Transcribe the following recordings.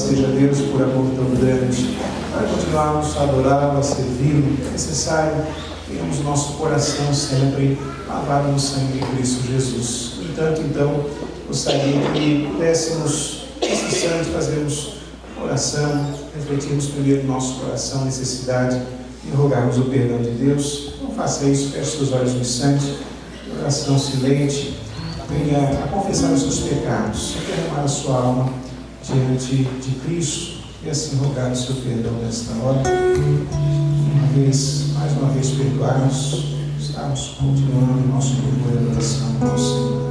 seja Deus por amor tão grande, para continuarmos a adorá-lo, a servi-lo. É necessário que tenhamos nosso coração sempre lavado no sangue de Cristo Jesus. No entanto, então, gostaria que pudéssemos, nesse instante, fazermos oração, refletirmos primeiro no nosso coração a necessidade e rogarmos o perdão de Deus. Não faça isso, feche seus olhos no instante, oração silente, venha a confessar os seus pecados, a derramar a sua alma diante de Cristo e assim rogar o seu perdão nesta hora. Mais uma vez perdoados, estamos continuando o nosso louvor e adoração ao Senhor.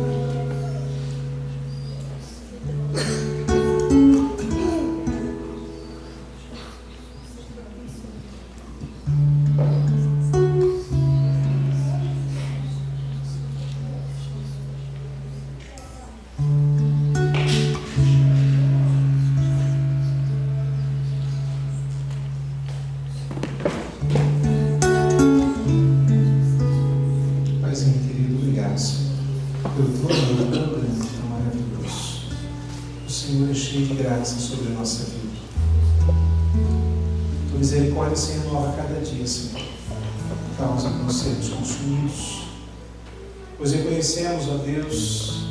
Sobre a nossa vida. Tua misericórdia se renova a cada dia, Senhor, por causa de nós sermos consumidos, pois reconhecemos, ó Deus,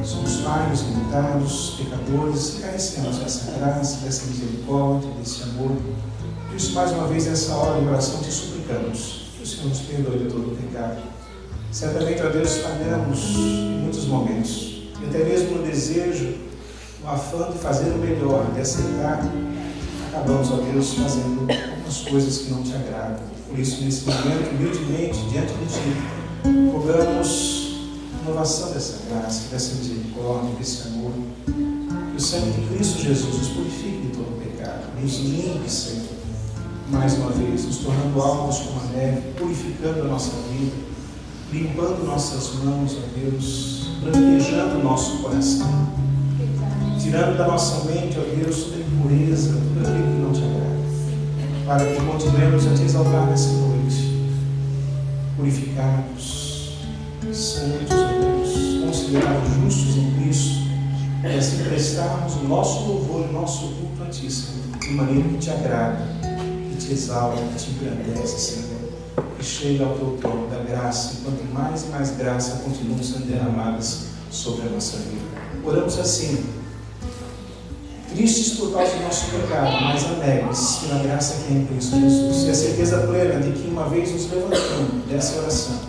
somos falhos, limitados, pecadores, e carecemos dessa graça, dessa misericórdia, desse amor. Por isso, mais uma vez, nessa hora de oração, te suplicamos que o Senhor nos perdoe de todo o pecado. Certamente, ó Deus, falhamos em muitos momentos, e até mesmo no desejo, no afã de fazer o melhor, de acertar, acabamos, ó Deus, fazendo algumas coisas que não te agradam. Por isso, nesse momento, humildemente, diante de ti, rogamos a renovação dessa graça, dessa misericórdia, desse amor. Que o sangue de Cristo Jesus nos purifique de todo o pecado, nos limpe, Senhor, mais uma vez, nos tornando alvos como a neve, purificando a nossa vida, limpando nossas mãos, ó Deus, branquejando o nosso coração, tirando da nossa mente, ó Deus, toda impureza, tudo aquilo que não te agrada, para que continuemos a te exaltar nessa noite, purificados, santos, ó Deus, considerados justos em Cristo, e assim prestarmos o nosso louvor, o nosso culto a ti, Senhor, de maneira que te agrada, que te exalta, que te engrandece, Senhor, que chega ao teu trono da graça, e quanto mais e mais graça continuam sendo derramadas sobre a nossa vida. Oramos assim, tristes por causa do nosso pecado, mas alegres pela graça que é em Cristo Jesus. E a certeza plena de que, uma vez nos levantando dessa oração,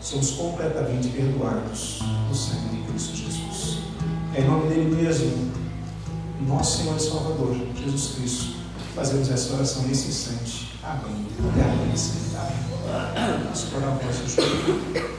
somos completamente perdoados no sangue de Cristo Jesus. É em nome dele mesmo, nosso Senhor e Salvador, Jesus Cristo, fazemos essa oração nesse instante. Amém. Amém. Vamos pôr a voz do Senhor.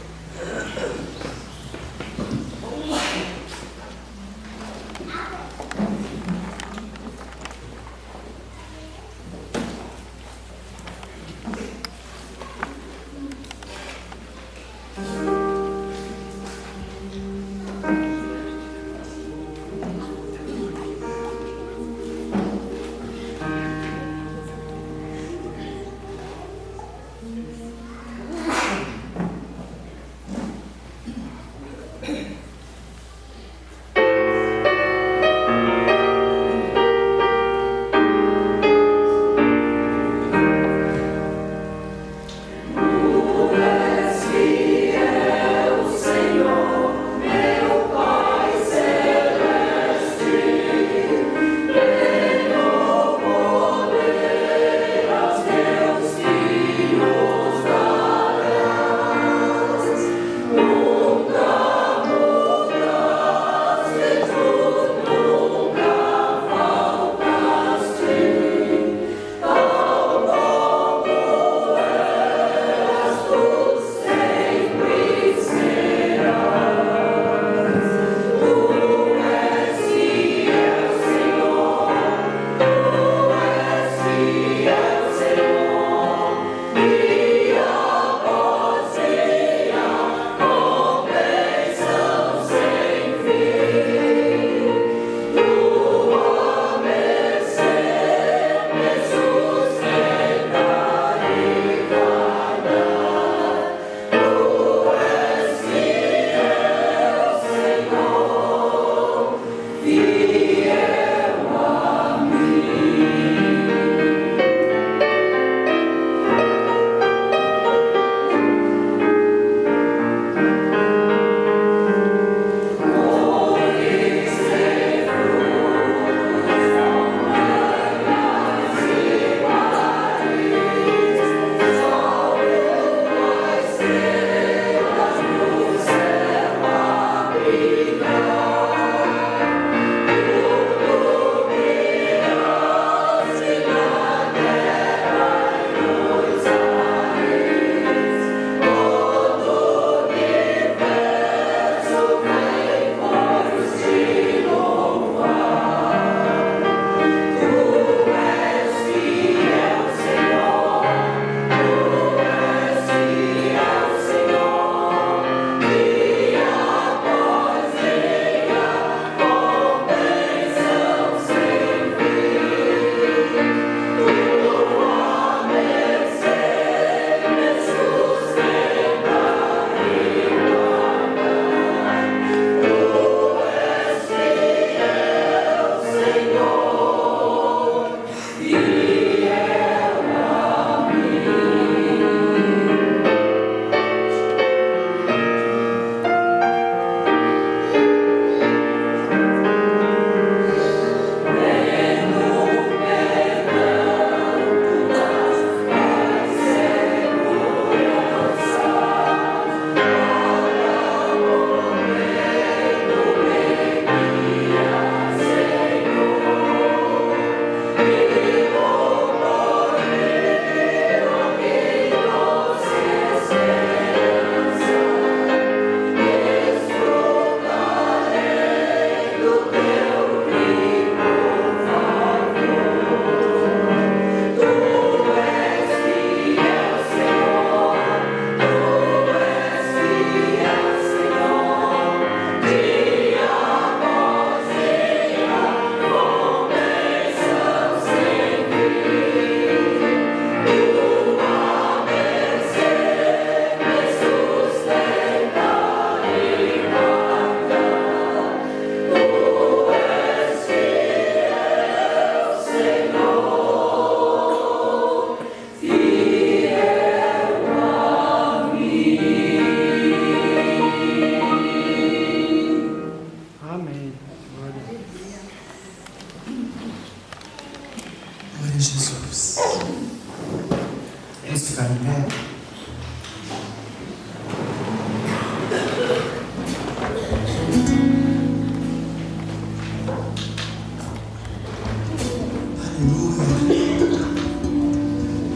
Vamos ficar em pé.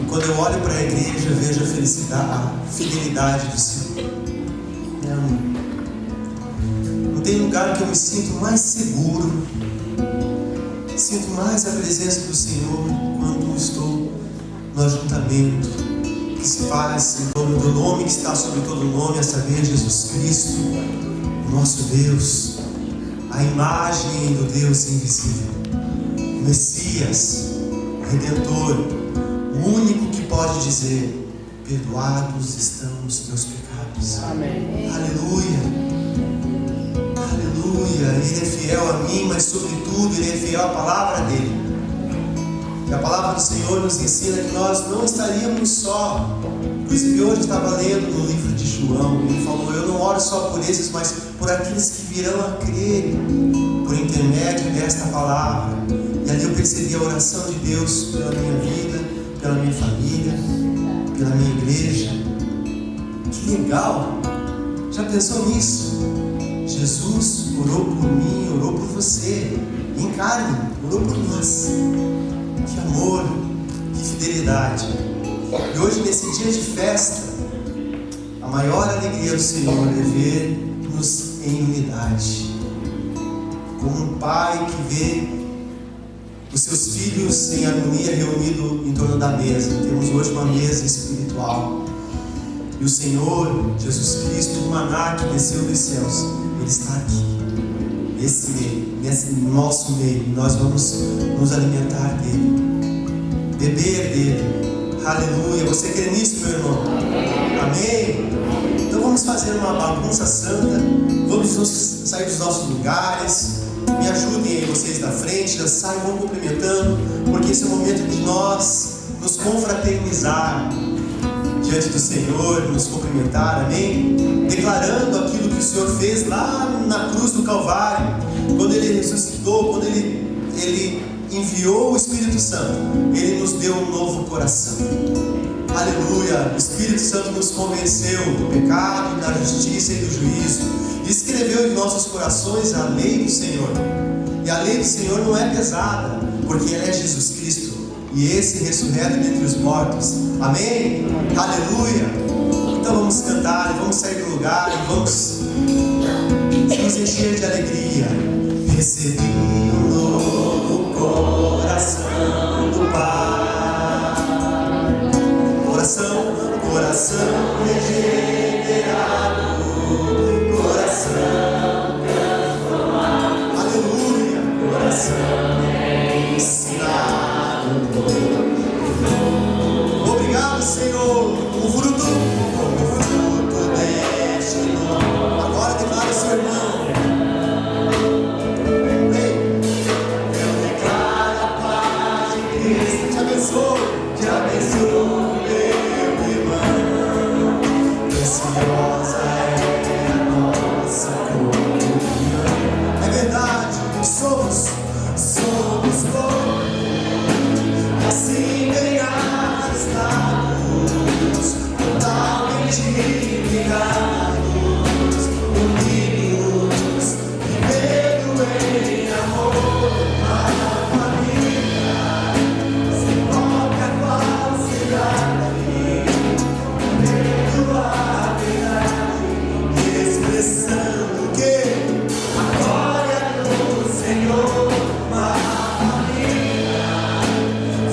Quando eu olho para a igreja, eu vejo a felicidade, a fidelidade do Senhor. Não tem lugar que eu me sinto mais seguro, sinto mais a presença do Senhor quando estou no ajuntamento que se faz em torno do nome que está sobre todo nome, a saber, Jesus Cristo, o nosso Deus, a imagem do Deus invisível, o Messias, o Redentor, o único que pode dizer: perdoados estão os meus pecados. Amém. Aleluia. Aleluia. Ele é fiel a mim, mas sobretudo Ele é fiel à palavra dEle. E a palavra do Senhor nos ensina que nós não estaríamos só. Inclusive hoje eu estava lendo no livro de João, ele falou: eu não oro só por esses, mas por aqueles que virão a crer por intermédio desta palavra. E ali eu percebi a oração de Deus pela minha vida, pela minha família, pela minha igreja. Que legal! Já pensou nisso? Jesus orou por mim, orou por você, em carne, orou por nós. Que amor, que fidelidade. E hoje, nesse dia de festa, a maior alegria do Senhor é ver-nos em unidade, como um pai que vê os seus filhos em harmonia reunidos em torno da mesa. Temos hoje uma mesa espiritual. E o Senhor, Jesus Cristo, o maná que desceu dos céus, Ele está aqui, nesse meio, nesse nosso meio. E nós vamos nos alimentar dEle, beber dEle. Aleluia. Você crê nisso, meu irmão? Amém? Então vamos fazer uma bagunça santa. Vamos sair dos nossos lugares. Me ajudem aí vocês da frente, já saiam, vão cumprimentando, porque esse é o momento de nós nos confraternizar diante do Senhor, nos cumprimentar, amém? Declarando aquilo que o Senhor fez lá na cruz do Calvário, quando Ele ressuscitou, quando Ele enviou o Espírito Santo, Ele nos deu um novo coração. Aleluia! O Espírito Santo nos convenceu do pecado, da justiça e do juízo, e escreveu em nossos corações a lei do Senhor. E a lei do Senhor não é pesada, porque ela é Jesus Cristo, e esse ressurreto dentre os mortos. Amém? Aleluia! Então vamos cantar, e vamos sair do lugar, e vamos nos encher de alegria. Recebi um novo coração do Pai, coração regenerado, coração transformado, aleluia, coração ensinado. Obrigado, Senhor, o fruto deste nome. Agora declara seu irmão. Te abençoe, meu irmão. Preciosa é a nossa comunhão. É verdade, somos assim ganhados na cruz, totalmente ligados, unidos, vivendo em amor, a família. Expressando que a glória do Senhor, uma família,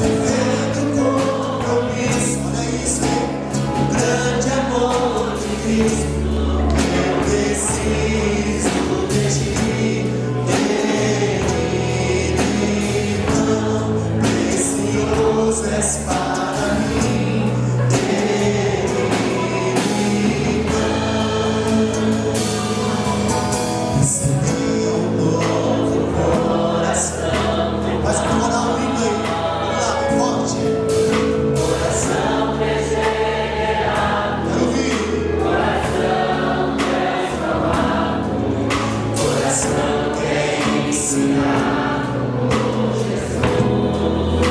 vivendo compromisso. Olha isso, o grande amor de Cristo. Eu preciso de ti, Ele tão precioso és para mim.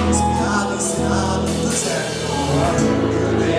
Ensinado, tudo certo.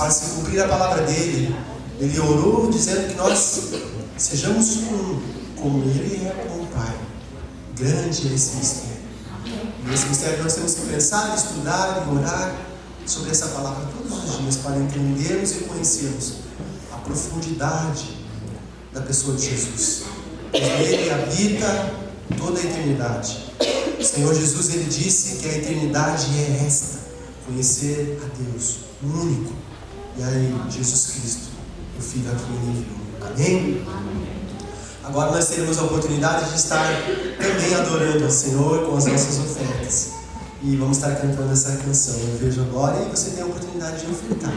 Para se cumprir a palavra dele, ele orou dizendo que nós sejamos um, como ele é com o Pai. Grande é esse mistério. E esse mistério nós temos que pensar, estudar e orar sobre essa palavra todos os dias para entendermos e conhecermos a profundidade da pessoa de Jesus. Pois nele habita toda a eternidade. O Senhor Jesus, ele disse que a eternidade é esta: conhecer a Deus, o único, e aí Jesus Cristo, o Filho a quem ele enviou. Amém? Agora nós teremos a oportunidade de estar também adorando ao Senhor com as nossas ofertas. E vamos estar cantando essa canção, Eu Vejo a Glória, e você tem a oportunidade de ofertar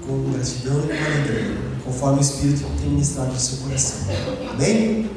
com gratidão e com alegria, conforme o Espírito tem ministrado no seu coração. Amém?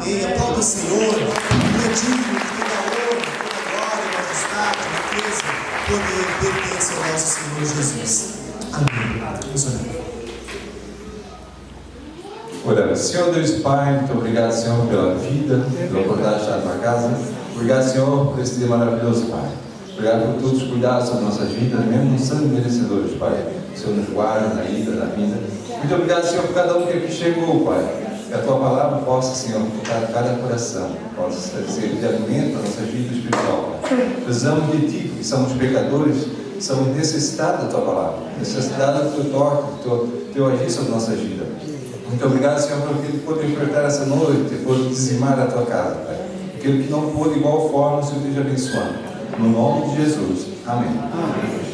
Amém. Aplauda o Senhor. Ele é digno de toda honra, toda glória, majestade, riqueza, poder pertence ao nosso Senhor Jesus. Amém. Vamos orar. Oramos. Senhor Deus Pai, muito obrigado, Senhor, pela vida, pela oportunidade de estar na tua casa. Obrigado, Senhor, por esse dia maravilhoso, Pai. Obrigado por todos os cuidados sobre nossas vidas, mesmo não sendo merecedores, Pai. O Senhor nos guarda na ida, na vida. Muito obrigado, Senhor, por cada um que aqui chegou, Pai. Que a tua palavra possa, Senhor, tocar cada coração, possa ser de alimento à nossa vida espiritual, Pai. Precisamos de Ti, porque somos pecadores, somos necessitados da tua palavra, necessitados do teu toque, do teu agir sobre nossas vidas. Muito obrigado, Senhor, por aquilo que pôde enfrentar essa noite, por dizimar a tua casa, Pai. Aquilo que não pôde, de igual forma, o Senhor esteja abençoando. No nome de Jesus. Amém. Amém.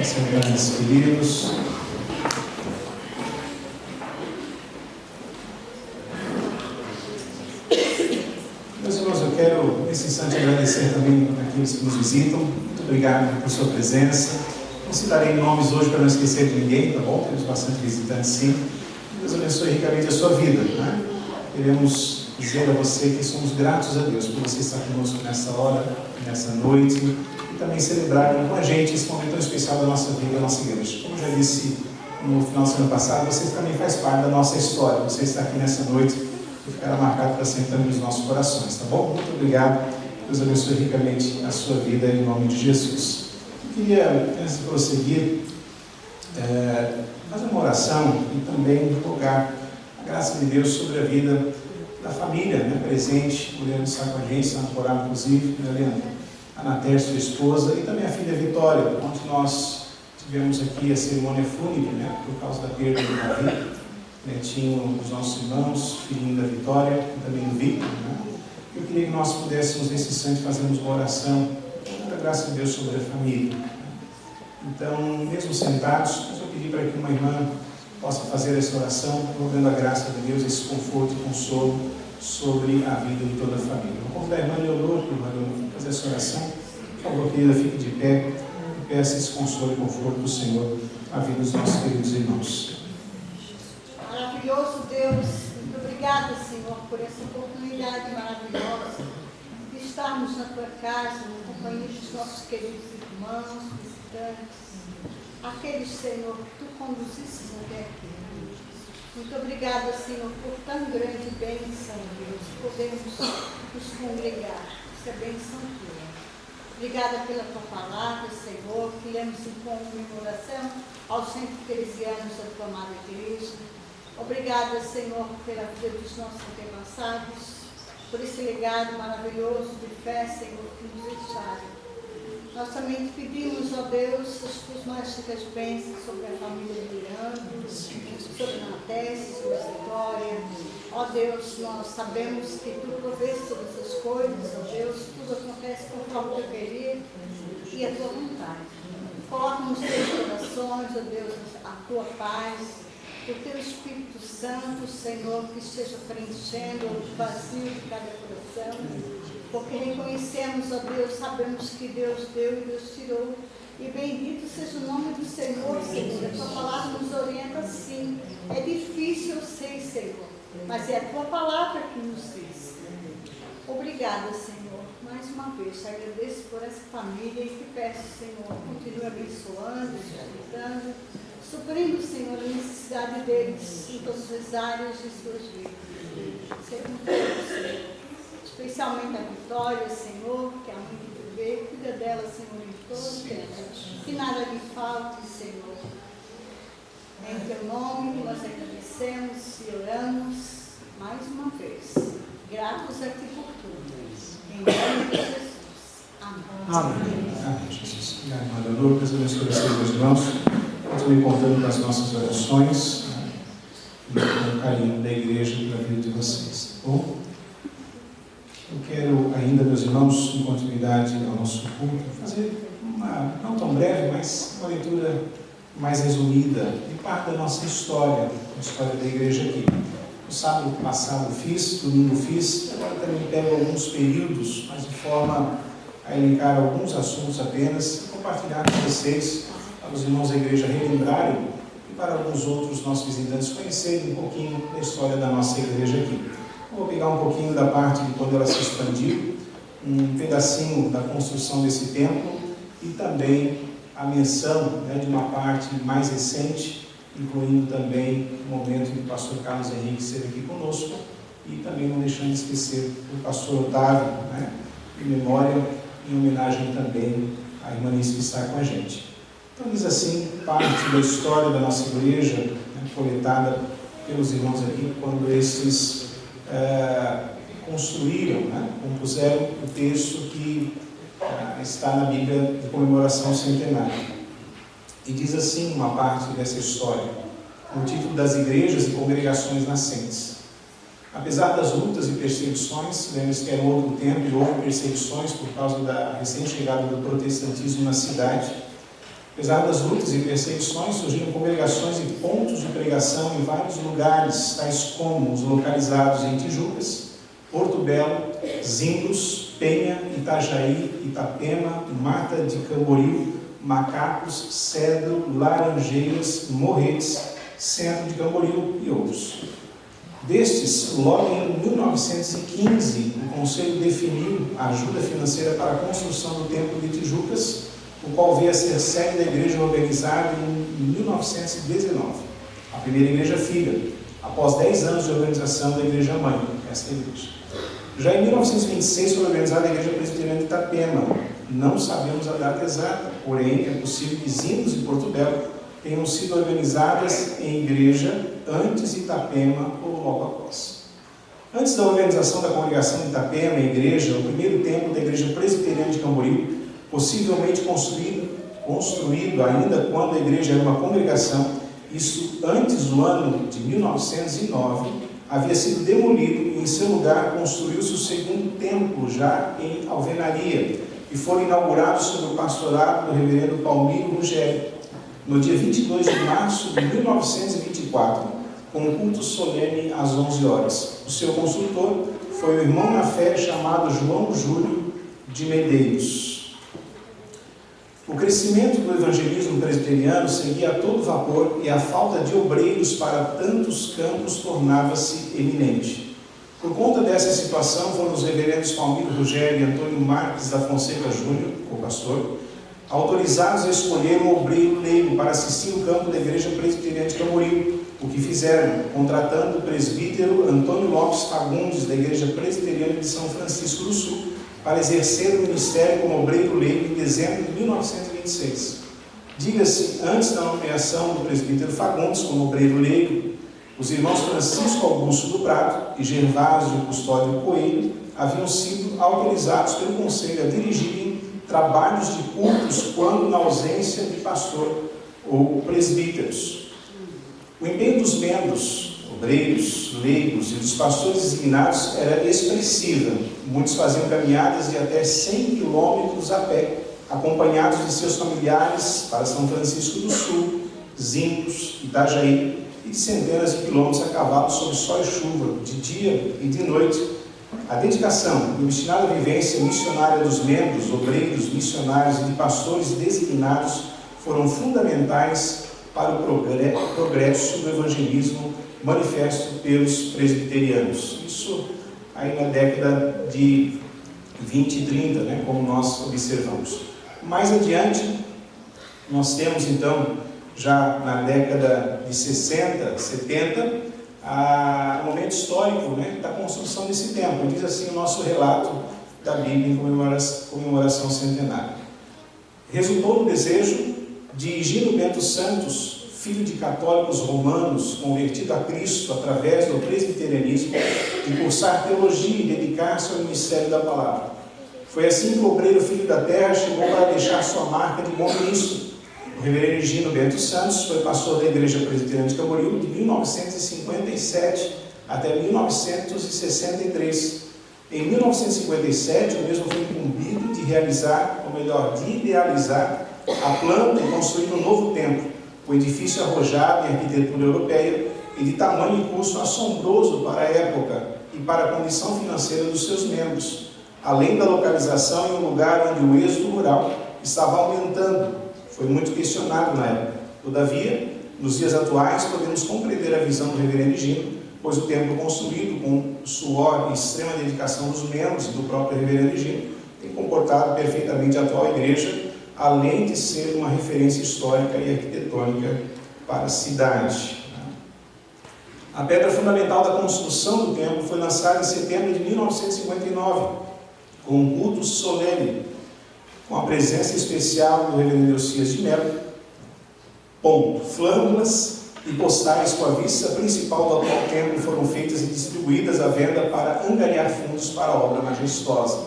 Senhoras e queridos, meus irmãos, eu quero nesse instante agradecer também àqueles que nos visitam. Muito obrigado por sua presença. Não citarei nomes hoje para não esquecer de ninguém, tá bom? Temos bastante visitantes, sim. Deus abençoe ricamente a sua vida, né? Queremos dizer a você que somos gratos a Deus por você estar conosco nessa hora, nessa noite, e também celebrar com a gente esse momento tão especial da nossa vida, da nossa igreja. Como eu já disse no final da semana passada, você também faz parte da nossa história. Você está aqui nessa noite e ficará marcado para sempre também nos nossos corações, tá bom? Muito obrigado. Deus abençoe ricamente a sua vida em nome de Jesus. Eu queria, antes de prosseguir, fazer uma oração e também rogar a graça de Deus sobre a vida da família, né, presente. O Leandro está com a gente, está no coral, inclusive, né, Leandro? A Natéia, sua esposa, e também a filha Vitória, onde nós tivemos aqui a cerimônia fúnebre, né, por causa da perda do Davi, netinho dos nossos irmãos, filhinho da Vitória, e também do Victor, né? Eu queria que nós pudéssemos, nesse instante, fazermos uma oração, pela graça de Deus sobre a família. Então, mesmo sentados, eu pedi para que uma irmã possa fazer essa oração, rogando a graça de Deus, esse conforto e consolo sobre a vida de toda a família. Vou convidar a irmã Leonor, que vai fazer essa oração. Por favor, querida, fique de pé e peça esse consolo e conforto do Senhor à vida dos nossos queridos irmãos. Maravilhoso Deus, muito obrigada, Senhor, por essa oportunidade maravilhosa de estarmos na tua casa, na companhia dos nossos queridos irmãos, visitantes, aqueles, Senhor, que tu conduzistes até aqui. Muito obrigada, Senhor, por tão grande bênção, Deus, podemos nos congregar. Isso é bênção tua. Obrigada pela tua palavra, Senhor, que lemos em comemoração aos 113 anos da tua amada igreja. Obrigada, Senhor, pela vida dos nossos antepassados, por esse legado maravilhoso de fé, Senhor, que nos deixaram. Nós também te pedimos, ó Deus, as tuas mais ricas bênçãos sobre a família de Leandro, sobre a Natéia, sobre a Vitória. Ó Deus, nós sabemos que tu provês todas as coisas, ó Deus, tudo acontece conforme o teu querer e a tua vontade. Coloca nos teus corações, ó Deus, a tua paz, o teu Espírito Santo, Senhor, que esteja preenchendo o vazio de cada coração, porque reconhecemos, ó Deus, sabemos que Deus deu e Deus tirou, e bendito seja o nome do Senhor, Senhor. A tua palavra nos orienta assim. É difícil, eu sei, Senhor, mas é a tua palavra que nos diz. Obrigada, Senhor, mais uma vez. Te agradeço por essa família e te peço, Senhor, continue abençoando, sustentando, suprindo, Senhor, a necessidade deles em todas as áreas de suas vidas. Seja com todos, Senhor. Especialmente a Vitória, Senhor, que é a mãe que tu vê, cuida dela, Senhor, em todo o tempo. Que nada lhe falte, Senhor. Em teu nome, nós agradecemos e oramos mais uma vez. Gratos a ti por tudo. Em nome de Jesus. Amém. Amém. Amém, Jesus. Obrigado, irmã Leonor. Deus abençoe vocês, meus irmãos. Continue contando com as nossas orações, e com o carinho da igreja para a vida de vocês, tá bom? Eu quero ainda, meus irmãos, em continuidade ao nosso culto, fazer uma, não tão breve, mas uma leitura mais resumida de parte da nossa história, a história da igreja aqui. No sábado passado fiz, domingo fiz, agora também pego alguns períodos, mas de forma a elencar alguns assuntos apenas e compartilhar com vocês, para os irmãos da igreja relembrarem e para alguns outros nossos visitantes conhecerem um pouquinho da história da nossa igreja aqui. Eu vou pegar um pouquinho da parte de quando ela se expandiu, um pedacinho da construção desse templo e também a menção, né, de uma parte mais recente, incluindo também o momento em que o pastor Carlos Henrique esteve aqui conosco e também não deixando de esquecer o pastor Otávio, né, em memória, em homenagem também à irmanice que está com a gente. Então diz assim, parte da história da nossa igreja, né, coletada pelos irmãos aqui, quando esses construíram, né, compuseram o texto que está na Bíblia de comemoração centenária. E diz assim uma parte dessa história, o título das igrejas e congregações nascentes. Apesar das lutas e perseguições, lembre-se que era um outro tempo e houve perseguições por causa da recente chegada do protestantismo na cidade. Apesar das lutas e perseguições, surgiram congregações e pontos de pregação em vários lugares, tais como os localizados em Tijucas, Porto Belo, Zimbros, Penha, Itajaí, Itapema, Mata de Camboriú, Macacos, Cedro, Laranjeiras, Morretes, Centro de Camboriú e outros. Destes, logo em 1915, o Conselho definiu a ajuda financeira para a construção do Templo de Tijucas, o qual veio a ser sede da igreja organizada em 1919, a primeira igreja filha, após 10 anos de organização da igreja mãe, esta igreja. Já em 1926 foi organizada a igreja presbiteriana de Itapema. Não sabemos a data exata, porém é possível que Zimbros e Porto Belo tenham sido organizadas em igreja antes de Itapema ou logo após. Antes da organização da congregação de Itapema em igreja, o primeiro templo da igreja presbiteriana de Camboriú, possivelmente construído ainda quando a igreja era uma congregação, isso antes do ano de 1909, havia sido demolido e em seu lugar construiu-se o segundo templo, já em alvenaria, e foram inaugurados sob o pastorado do reverendo Palmiro Rugério, no dia 22 de março de 1924, com um culto solene às 11 horas. O seu construtor foi o irmão na fé chamado João Júlio de Medeiros. O crescimento do evangelismo presbiteriano seguia a todo vapor e a falta de obreiros para tantos campos tornava-se eminente. Por conta dessa situação, foram os reverendos Palmiro Rugério e Antônio Marques da Fonseca Júnior, o pastor, autorizados a escolher um obreiro leigo para assistir o campo da igreja presbiteriana de Camboriú, o que fizeram, contratando o presbítero Antônio Lopes Fagundes, da igreja presbiteriana de São Francisco do Sul, para exercer o ministério como obreiro leigo em dezembro de 1926. Diga-se, antes da nomeação do presbítero Fagundes como obreiro leigo, os irmãos Francisco Augusto do Prado e Gervásio Custódio Coelho haviam sido autorizados pelo conselho a dirigirem trabalhos de cultos quando na ausência de pastor ou presbíteros. O empenho dos membros, obreiros, leigos e dos pastores designados era expressiva. Muitos faziam caminhadas de até 100 quilômetros a pé, acompanhados de seus familiares para São Francisco do Sul, Zimbros, Itajaí, e de centenas de quilômetros a cavalo sob sol e chuva, de dia e de noite. A dedicação e obstinada vivência missionária dos membros, obreiros, missionários e de pastores designados foram fundamentais para o progresso do evangelismo manifesto pelos presbiterianos. Isso aí na década de 20 e 30, né, como nós observamos. Mais adiante, nós temos então, já na década de 60, 70, o momento histórico, né, da construção desse templo. Diz assim o nosso relato da Bíblia em comemoração centenária. Resultou do desejo de Higino Bento Santos, filho de católicos romanos, convertido a Cristo através do presbiterianismo, de cursar teologia e dedicar-se ao ministério da palavra. Foi assim que o obreiro filho da terra chegou para deixar sua marca de bom ministro. O reverendo Higino Bento Santos foi pastor da Igreja Presbiteriana de Camboriú de 1957 até 1963. Em 1957, o mesmo foi incumbido de realizar, ou melhor, de idealizar a planta e construir um novo templo, o edifício arrojado em arquitetura europeia e de tamanho e custo assombroso para a época e para a condição financeira dos seus membros. além da localização em um lugar onde o êxodo rural estava aumentando. Foi muito questionado na época. Todavia, nos dias atuais, podemos compreender a visão do reverendo Higino, pois o templo construído com suor e extrema dedicação dos membros e do próprio reverendo Higino tem comportado perfeitamente a atual igreja, além de ser uma referência histórica e arquitetônica para a cidade. A pedra fundamental da construção do templo foi lançada em setembro de 1959, com um culto solene, com a presença especial do reverendo Eocias de Mello. Flâmulas e postais com a vista principal do atual templo foram feitas e distribuídas à venda para angariar fundos para a obra majestosa.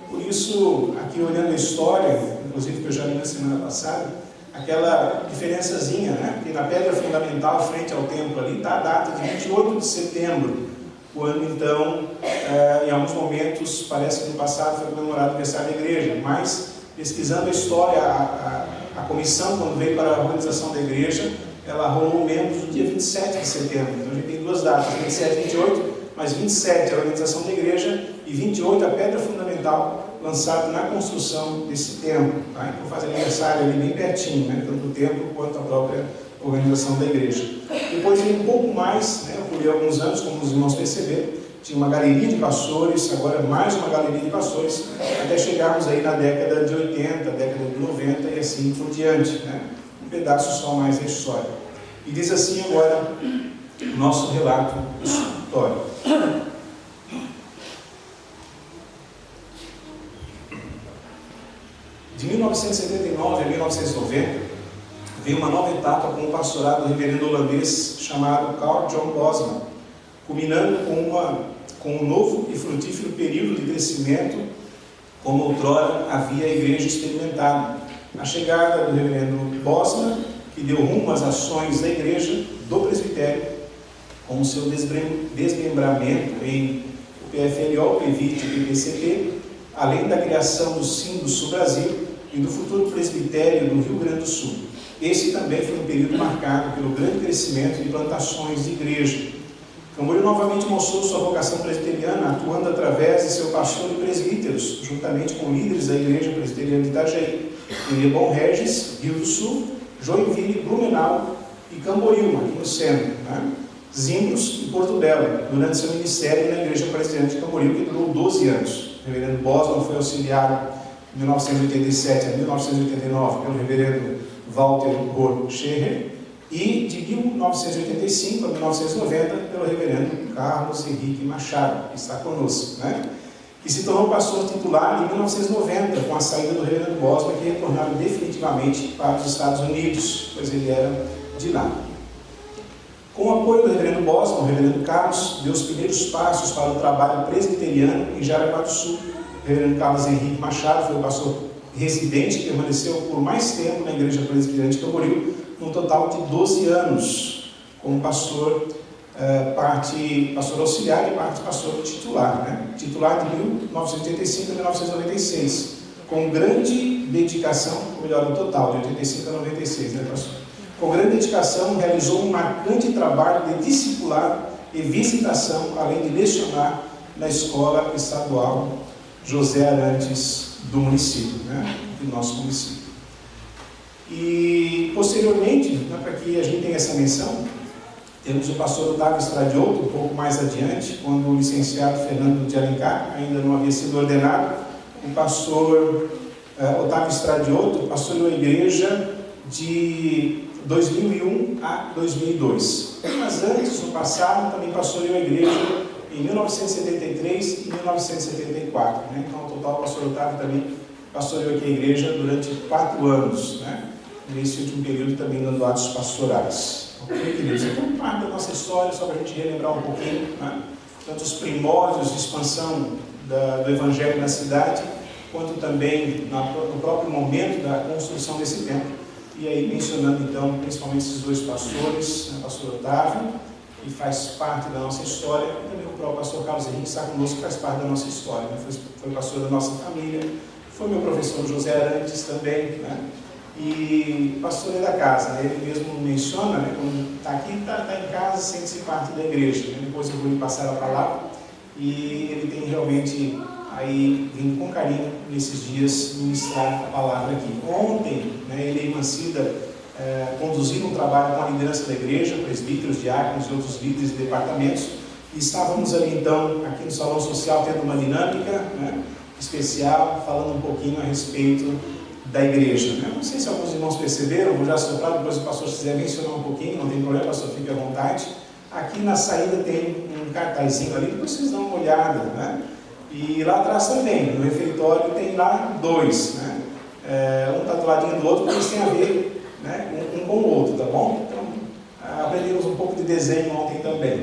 Por isso, aqui olhando a história, inclusive que eu já li na semana passada, aquela diferençazinha, porque na pedra fundamental, frente ao templo ali, está a data de 28 de setembro, quando então, em alguns momentos, parece que no passado foi comemorado o aniversário da igreja, mas pesquisando a história, a comissão, quando veio para a organização da igreja, ela rolou membros no dia 27 de setembro. Então a gente tem duas datas, 27 e 28, mas 27 é a organização da igreja e 28 a pedra fundamental lançada na construção desse templo. Então faz aniversário ali bem pertinho, tanto o templo quanto a própria organização da igreja. Depois de um pouco mais, ocorreu alguns anos, como os irmãos perceberam, tinha uma galeria de pastores, agora mais uma galeria de pastores, até chegarmos aí na década de 80, década de 90 e assim por diante. Um pedaço só mais da história. E diz assim agora o nosso relato histórico. De 1979 a 1990, veio uma nova etapa com o pastorado do reverendo holandês chamado Carl John Bosman, culminando com um novo e frutífero período de crescimento, como outrora havia a igreja experimentado. A chegada do reverendo Bosman, que deu rumo às ações da igreja, do presbitério, com o seu desmembramento em PFLO, PVIT e PCP, além da criação do SIM do Sul Brasil e do futuro presbitério do Rio Grande do Sul. Esse também foi um período marcado pelo grande crescimento de plantações de igreja. Camboriú novamente mostrou sua vocação presbiteriana, atuando através de seu pastor e presbíteros, juntamente com líderes da igreja presbiteriana de Itajaí, em Bom Regis, Rio do Sul, Joinville, Blumenau e Camboriú, aqui no centro, Zimbros e Porto Belo, durante seu ministério na igreja presbiteriana de Camboriú, que durou 12 anos. O reverendo Bosman foi auxiliado de 1987 a 1989 pelo reverendo Walter Borcherer e de 1985 a 1990 pelo reverendo Carlos Henrique Machado, que está conosco, que se tornou pastor titular em 1990, com a saída do reverendo Bosman, que retornaram definitivamente para os Estados Unidos, pois ele era de lá. Com o apoio do reverendo Bosman, o reverendo Carlos deu os primeiros passos para o trabalho presbiteriano em Jaraguá do Sul. O reverendo Carlos Henrique Machado foi o pastor residente que permaneceu por mais tempo na igreja presbiteriana de Camboriú, num total de 12 anos, como pastor, pastor auxiliar e pastor titular, titular de 1985 a 1996, com grande dedicação, ou melhor, no total, de 85 a 96, pastor? Com grande dedicação, realizou um marcante trabalho de discipulado e visitação, além de lecionar na escola estadual José Arantes do município, do nosso município. E, posteriormente, para que a gente tenha essa menção, temos o pastor Otávio Estradioto, um pouco mais adiante, quando o licenciado Fernando de Alencar ainda não havia sido ordenado. O pastor Otávio Estradioto pastoreou a igreja de 2001 a 2002. Mas antes, no passado, também pastoreou a igreja em 1973 e 1974. Então, no total, o pastor Otávio também pastoreou aqui a igreja durante 4 anos, nesse último período também dando atos pastorais. Ok, queridos? Então, parte da nossa história, só para a gente relembrar um pouquinho, tanto os primórdios de expansão do Evangelho na cidade, quanto também no próprio momento da construção desse templo. E aí mencionando então, principalmente esses dois pastores, o pastor Otávio, que faz parte da nossa história, e também o próprio pastor Carlos Henrique, que está conosco, que faz parte da nossa história, foi pastor da nossa família, foi meu professor José Arantes também, e pastor da casa, ele mesmo menciona, quando está aqui, está em casa, sente-se parte da igreja, depois eu vou lhe passar a palavra, e ele tem realmente aí vindo com carinho nesses dias ministrar a palavra aqui. Ontem, ele e a irmã Cida conduziram um trabalho com a liderança da igreja, presbíteros, diáconos e outros líderes de departamentos, e estávamos ali então, aqui no Salão Social, tendo uma dinâmica especial, falando um pouquinho a respeito da igreja. Não sei se alguns irmãos perceberam, vou já soprar, depois o pastor se quiser mencionar um pouquinho, não tem problema, pastor, fique à vontade. Aqui na saída tem um cartazinho ali, depois vocês dão uma olhada, E lá atrás também, no refeitório tem lá 2, um está do ladinho do outro, porque eles têm a ver um com o outro, tá bom? Então, aprendemos um pouco de desenho ontem também,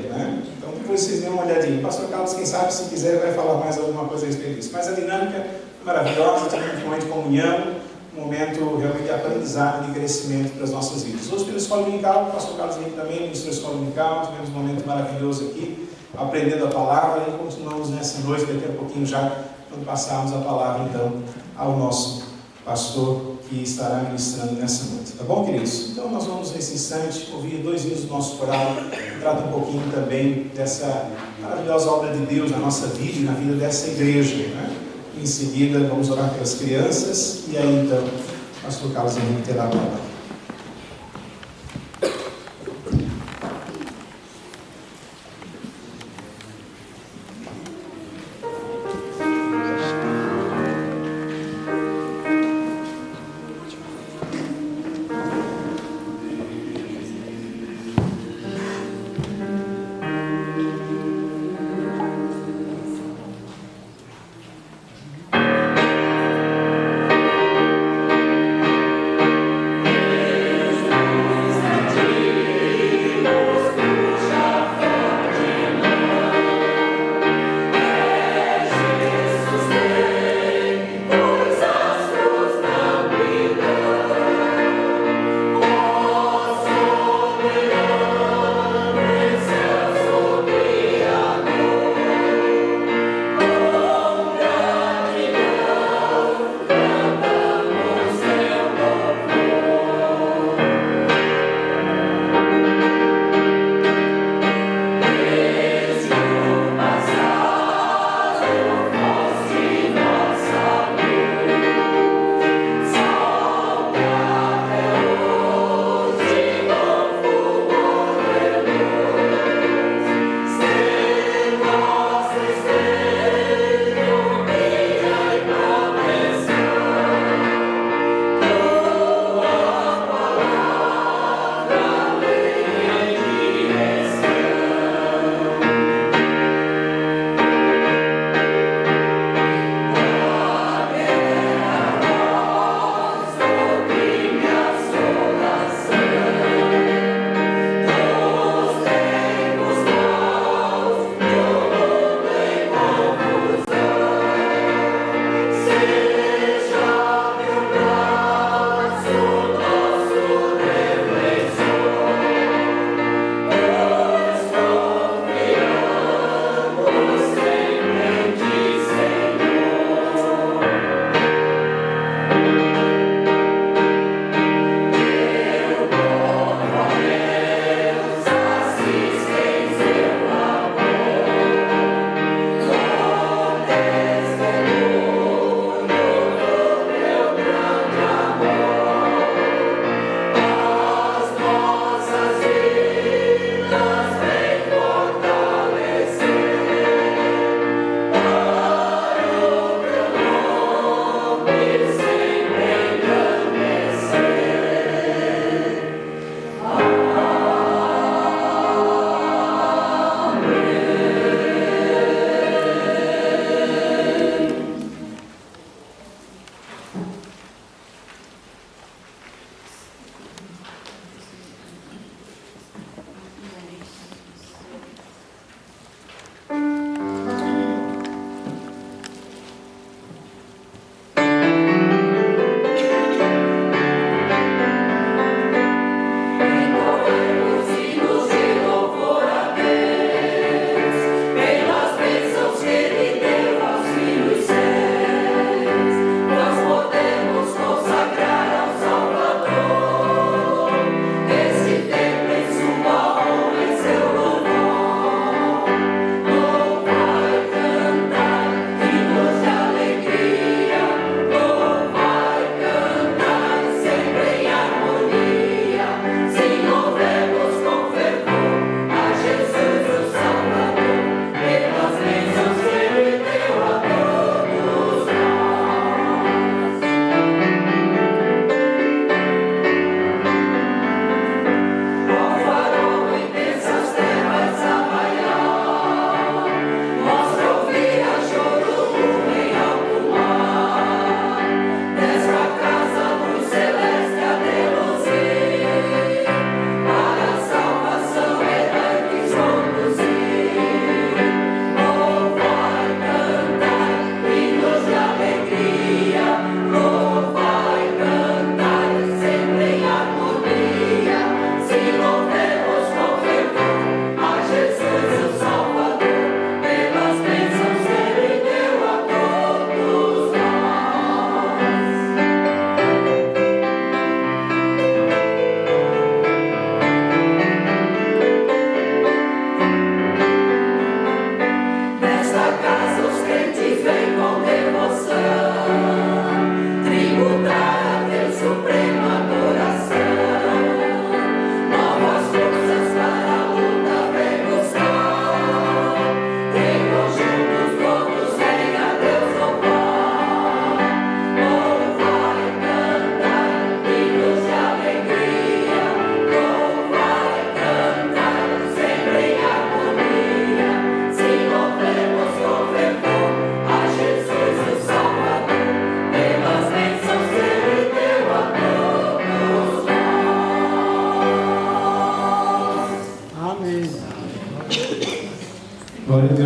Então depois vocês dêem uma olhadinha. O pastor Carlos, quem sabe, se quiser, vai falar mais alguma coisa a respeito disso. Mas a dinâmica é maravilhosa, tivemos um momento de comunhão, um momento realmente de aprendizado, de crescimento para as nossas vidas. Hoje pela Escola Dominical, o pastor Carlos Henrique também ministrou a Escola Dominical, tivemos um momento maravilhoso aqui, aprendendo a palavra, e continuamos nessa noite, daqui a pouquinho já, quando passarmos a palavra então ao nosso pastor que estará ministrando nessa noite. Tá bom, queridos? Então nós vamos nesse instante ouvir 2 hinos do nosso coral, que trata um pouquinho também dessa maravilhosa obra de Deus na nossa vida e na vida dessa igreja, Em seguida, vamos orar pelas crianças, e aí então, o pastor Carlos Henrique terá a palavra.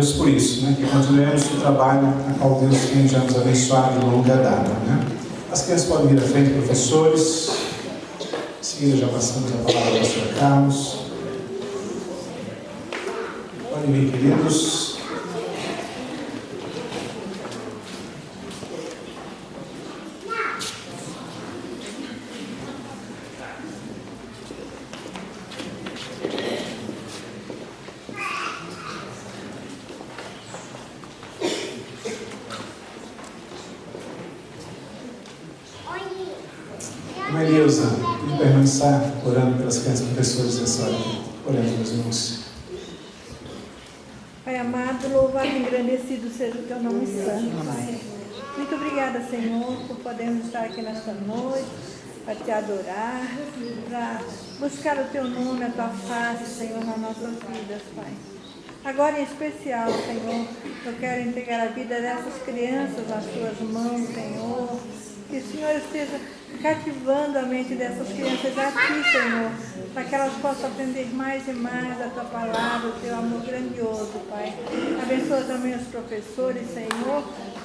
Deus por isso, né? Que continuemos o trabalho a qual Deus tem já nos abençoado de longa data, né? As crianças podem vir à frente, professores. Em seguida já passamos a palavra ao pastor Carlos. Podem vir, queridos. Irmã Eleusa, vamos permanecer orando pelas crianças e professores dessa hora. Orando, meus irmãos. Pai amado, louvado e engrandecido seja o teu nome santo, Pai. Muito obrigada, Senhor, por podermos estar aqui nesta noite, para te adorar, para buscar o teu nome, a tua face, Senhor, nas nossas vidas, Pai. Agora em especial, Senhor, eu quero entregar a vida dessas crianças nas tuas mãos, Senhor. Que o Senhor esteja cativando a mente dessas crianças aqui, Senhor, para que elas possam aprender mais e mais a tua palavra, o teu amor grandioso, Pai. Abençoa também os professores, Senhor,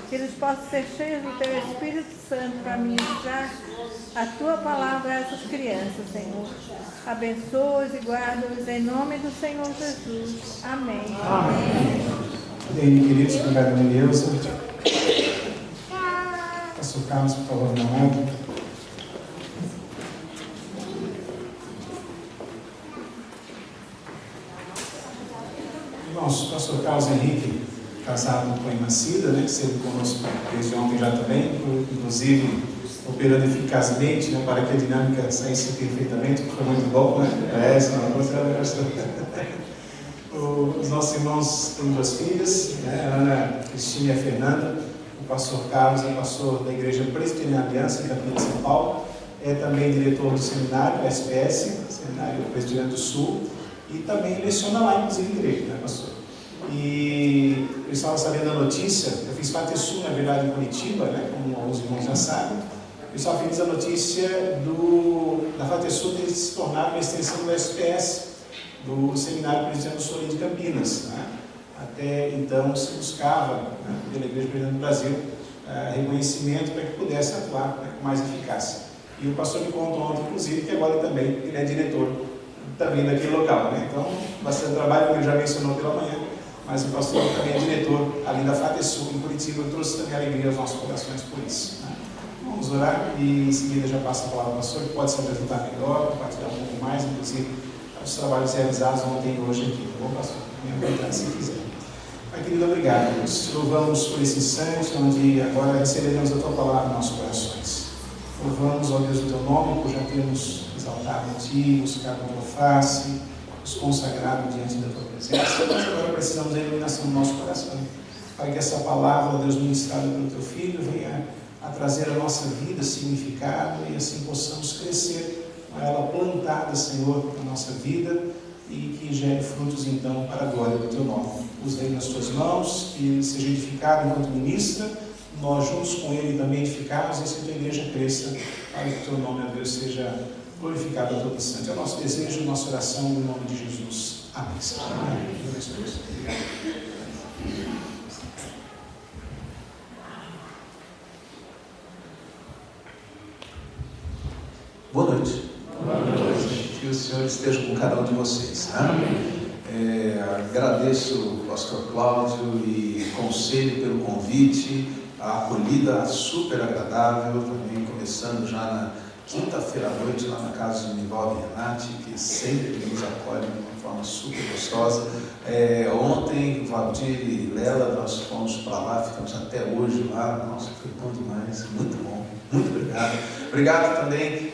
que eles possam ser cheios do teu Espírito Santo para ministrar a tua palavra a essas crianças, Senhor. Abençoa-os e guarda-os em nome do Senhor Jesus. Amém. Amém. E aí, queridos, obrigado, Irmã Eleusa. Pastor Carlos, por favor, meu amado. Irmãos, o pastor Carlos Henrique, casado com a irmã Cida, né, que esteve conosco desde ontem já também, inclusive operando eficazmente, né, para que a dinâmica saísse perfeitamente, que foi muito bom, né? Os nossos irmãos têm 2 filhas, né, a Ana Cristina e a Fernanda. O pastor Carlos é pastor da Igreja Presbiteriana Aliança, em Campinas, São Paulo. É também diretor do seminário, SPS, Seminário Presbiteriano do Sul, e também leciona lá, inclusive, igreja, né, pastor? E eu estava sabendo a notícia, eu fiz FATESU, na verdade, em Curitiba, né, como alguns irmãos já sabem. Eu estava feliz a notícia da FATESU ter se tornado uma extensão do SPS, do Seminário Presbiteriano do Sul de Campinas, né? Até então se buscava, né, pela Igreja Presbiteriana do Brasil, reconhecimento para que pudesse atuar, né, com mais eficácia. E o pastor me contou ontem, inclusive, que agora também ele é diretor também daquele local, né? Então, bastante trabalho, como ele já mencionou pela manhã, mas o pastor também é diretor ali da FATESU em Curitiba, e trouxe também alegria aos nossos corações por isso, né? Vamos orar e em seguida já passa a palavra ao pastor, que pode se apresentar melhor, compartilhar um pouco mais, inclusive os trabalhos realizados ontem e hoje aqui, tá bom, pastor? Me aguentar se quiser. Pai querido, obrigado, Deus. Te louvamos por esse instante, onde agora receberemos a tua palavra em nossos corações. Louvamos, ó Deus, o teu nome, por já termos exaltado a ti, buscado a tua face, nos consagrado diante da tua presença. Mas agora precisamos da iluminação do nosso coração, para que essa palavra, Deus, ministrada pelo teu Filho, venha a trazer à nossa vida significado e assim possamos crescer com ela plantada, Senhor, na nossa vida e que gere frutos, então, para a glória do teu nome. Usei nas tuas mãos, que ele seja edificado enquanto ministra, nós juntos com ele também edificados, e que a tua igreja cresça, para que o teu nome, ó Deus, seja glorificado a todo instante. É o nosso desejo, nossa oração, em nome de Jesus. Amém. Obrigado. Boa noite. Boa noite. Que o Senhor esteja com cada um de vocês. Agradeço ao pastor Cláudio e conselho pelo convite, a acolhida super agradável, também começando já na quinta-feira à noite lá na casa de Nivaldo e Renate, que sempre nos acolhe de uma forma super gostosa. Ontem, Valdir e Lela, nós fomos para lá, ficamos até hoje lá. Nossa, foi bom demais, muito bom. Muito obrigado. Obrigado também,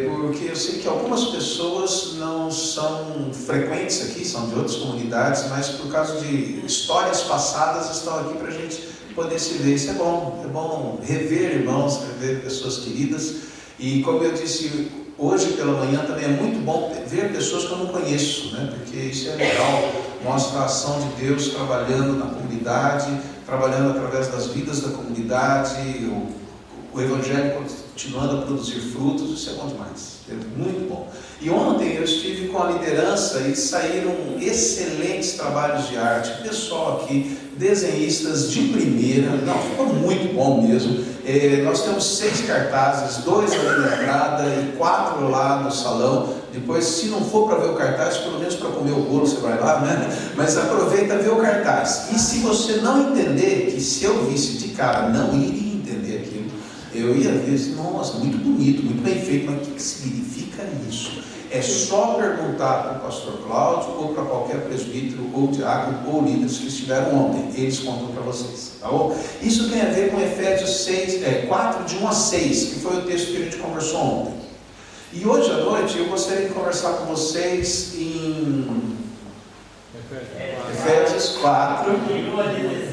porque eu sei que algumas pessoas não são frequentes aqui, são de outras comunidades, mas por causa de histórias passadas estão aqui para a gente poder se ver. Isso é bom rever irmãos, rever pessoas queridas. E como eu disse hoje pela manhã, também é muito bom ver pessoas que eu não conheço, né? Porque isso é legal, mostra a ação de Deus trabalhando na comunidade, trabalhando através das vidas da comunidade. O Evangelho continuando a produzir frutos, isso é bom demais, é muito bom. E ontem eu estive com a liderança e saíram excelentes trabalhos de arte, pessoal aqui, desenhistas de primeira, não, ficou muito bom mesmo. Nós temos 6 cartazes, 2 ali na entrada e 4 lá no salão. Depois, se não for para ver o cartaz, pelo menos para comer o bolo você vai lá, né? Mas aproveita ver o cartaz. E se você não entender, que se eu visse de cara não iria entender aquilo, eu ia ver assim, nossa, muito bonito, muito bem feito, mas o que significa isso? É só perguntar para o pastor Cláudio ou para qualquer presbítero ou diácono ou líderes que estiveram ontem, eles contam para vocês, tá bom? Isso tem a ver com Efésios 4, de 1 a 6, que foi o texto que a gente conversou ontem. E hoje à noite eu gostaria de conversar com vocês em Efésios 4,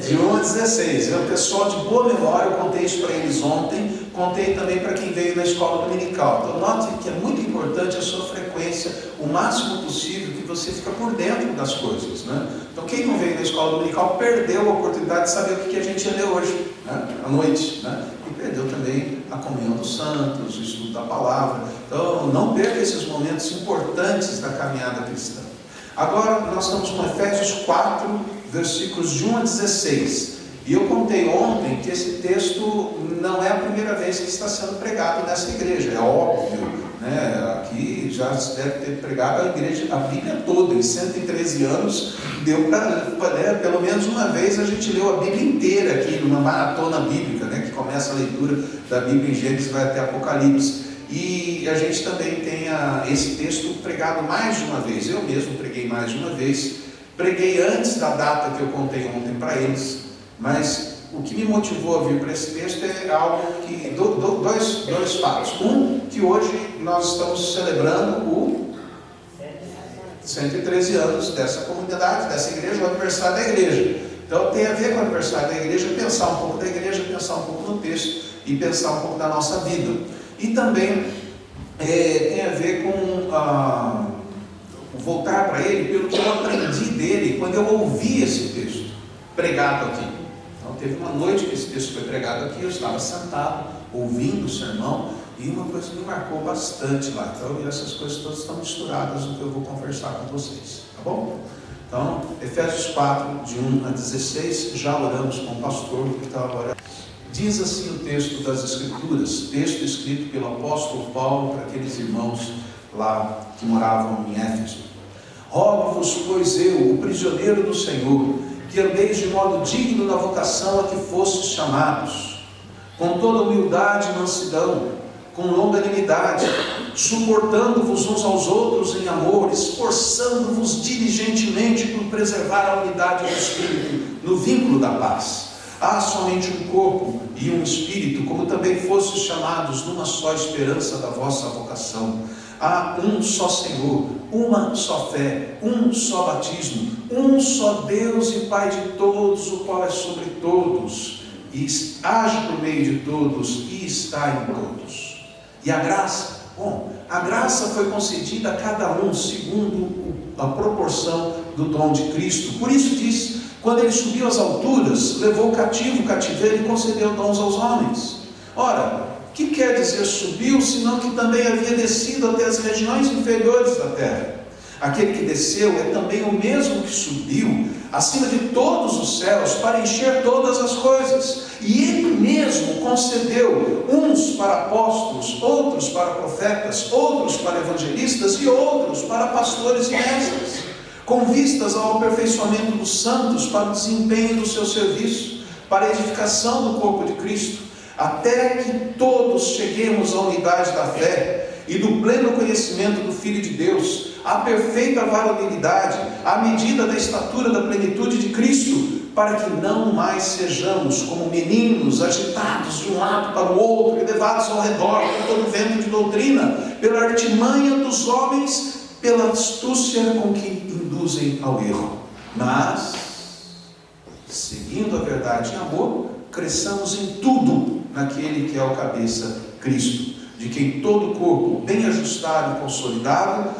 de 1 a 16. O pessoal de boa memória, eu contei isso para eles ontem, contei também para quem veio na escola dominical. Então note que é muito importante a sua frequência, o máximo possível, que você fica por dentro das coisas, né? Então quem não veio na escola dominical perdeu a oportunidade de saber o que a gente ia ler hoje, né? À noite, né? E perdeu também a comunhão dos santos, o estudo da palavra. Então não perca esses momentos importantes da caminhada cristã. Agora nós estamos com Efésios 4, versículos de 1 a 16. E eu contei ontem que esse texto não é a primeira vez que está sendo pregado nessa igreja, é óbvio, né? Aqui já se deve ter pregado a igreja, a Bíblia toda, em 113 anos, deu para, pelo menos uma vez a gente leu a Bíblia inteira aqui, numa maratona bíblica, né? Que começa a leitura da Bíblia em Gênesis, vai até Apocalipse. E a gente também tem esse texto pregado mais de uma vez. Eu mesmo preguei mais de uma vez. Preguei antes da data que eu contei ontem para eles. Mas o que me motivou a vir para esse texto é algo que... Dois fatos. Um, que hoje nós estamos celebrando o 113 anos dessa comunidade, dessa igreja, o aniversário da igreja. Então tem a ver com o aniversário da igreja, pensar um pouco da igreja, pensar um pouco no texto e pensar um pouco da nossa vida. E também tem a ver com voltar para ele pelo que eu aprendi dele quando eu ouvi esse texto pregado aqui. Então teve uma noite que esse texto foi pregado aqui, eu estava sentado ouvindo o sermão e uma coisa me marcou bastante lá. Então essas coisas todas estão misturadas no que eu vou conversar com vocês, tá bom? Então Efésios 4, de 1 a 16, já oramos com o pastor que está agora. Diz assim o texto das Escrituras, texto escrito pelo apóstolo Paulo para aqueles irmãos lá que moravam em Éfeso. Rogo-vos, pois eu, o prisioneiro do Senhor, que andeis de modo digno da vocação a que fostes chamados, com toda humildade e mansidão, com longanimidade, suportando-vos uns aos outros em amor, esforçando-vos diligentemente por preservar a unidade do Espírito no vínculo da paz. Há somente um corpo e um Espírito, como também fostes chamados numa só esperança da vossa vocação. Há um só Senhor, uma só fé, um só batismo, um só Deus e Pai de todos, o qual é sobre todos, e age por meio de todos e está em todos. E a graça? Bom, a graça foi concedida a cada um segundo a proporção do dom de Cristo. Por isso diz: quando ele subiu às alturas, levou cativo o cativeiro e concedeu dons aos homens. Ora, o que quer dizer subiu, senão que também havia descido até as regiões inferiores da terra? Aquele que desceu é também o mesmo que subiu acima de todos os céus para encher todas as coisas. E ele mesmo concedeu uns para apóstolos, outros para profetas, outros para evangelistas e outros para pastores e mestres, com vistas ao aperfeiçoamento dos santos para o desempenho do seu serviço, para a edificação do corpo de Cristo, até que todos cheguemos à unidade da fé e do pleno conhecimento do Filho de Deus, à perfeita varonilidade, à medida da estatura da plenitude de Cristo, para que não mais sejamos como meninos agitados de um lado para o outro e levados ao redor por todo vento de doutrina, pela artimanha dos homens, pela astúcia com que induzem ao erro. Mas, seguindo a verdade em amor, cresçamos em tudo naquele que é o cabeça, Cristo, de quem todo o corpo, bem ajustado e consolidado,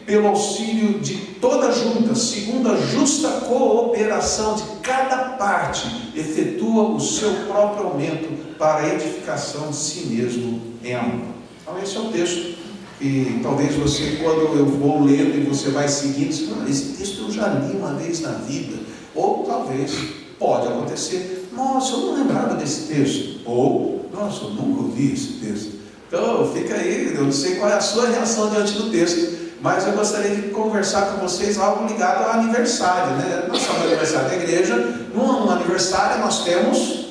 pelo auxílio de toda junta, segundo a justa cooperação de cada parte, efetua o seu próprio aumento para a edificação de si mesmo em amor. Então esse é o texto que talvez você, quando eu vou lendo e você vai seguindo, você fala, esse texto eu já li uma vez na vida. Ou talvez, pode acontecer, nossa, eu não lembrava desse texto. Ou, nossa, eu nunca ouvi esse texto. Então fica aí, eu não sei qual é a sua reação diante do texto, mas eu gostaria de conversar com vocês algo ligado ao aniversário, né? Nós somos aniversário da igreja. No aniversário nós temos...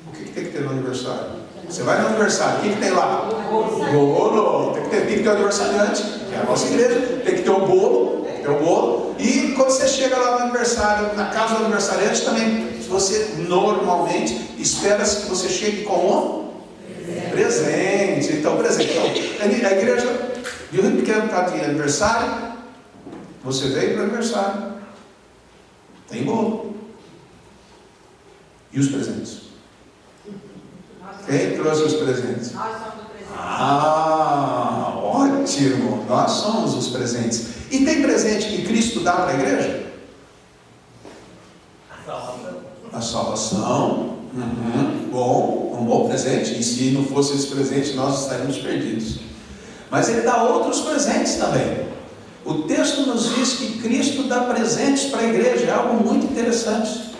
O que tem que ter no aniversário? Você vai no aniversário, o que tem lá? Bolo. Tem que ter o aniversariante, que é a nossa igreja. Tem que ter o bolo. E quando você chega lá no aniversário, na casa do aniversariante também, você normalmente espera-se que você chegue com um presente. Então, presente. Então, a igreja de Rio Pequeno está de aniversário. Você veio para o aniversário. Tem bolo. E os presentes? Quem trouxe os presentes? Nós somos presentes. Ótimo! Nós somos os presentes. E tem presente que Cristo dá para a igreja? A salvação. Bom, um bom presente. E se não fosse esse presente, nós estaríamos perdidos. Mas Ele dá outros presentes também. O texto nos diz que Cristo dá presentes para a igreja. É algo muito interessante.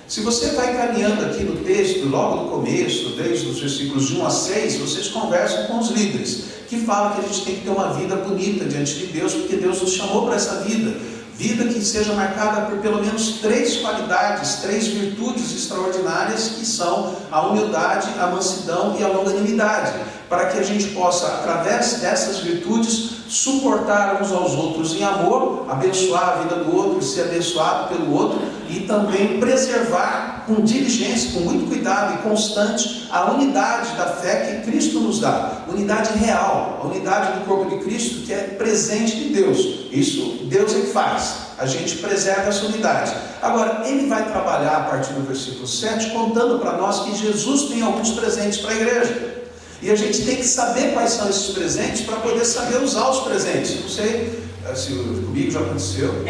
Se você vai caminhando aqui no texto, logo no começo, desde os versículos de 1 a 6, vocês conversam com os líderes, que falam que a gente tem que ter uma vida bonita diante de Deus, porque Deus nos chamou para essa vida. Vida que seja marcada por pelo menos 3 qualidades, 3 virtudes extraordinárias, que são a humildade, a mansidão e a longanimidade, para que a gente possa, através dessas virtudes, suportar uns aos outros em amor, abençoar a vida do outro, ser abençoado pelo outro, e também preservar com diligência, com muito cuidado e constante, a unidade da fé que Cristo nos dá, unidade real, a unidade do corpo de Cristo, que é presente de Deus. Isso Deus é que faz, a gente preserva essa unidade. Agora, Ele vai trabalhar a partir do versículo 7, contando para nós que Jesus tem alguns presentes para a igreja. E a gente tem que saber quais são esses presentes para poder saber usar os presentes. Não sei se comigo já aconteceu,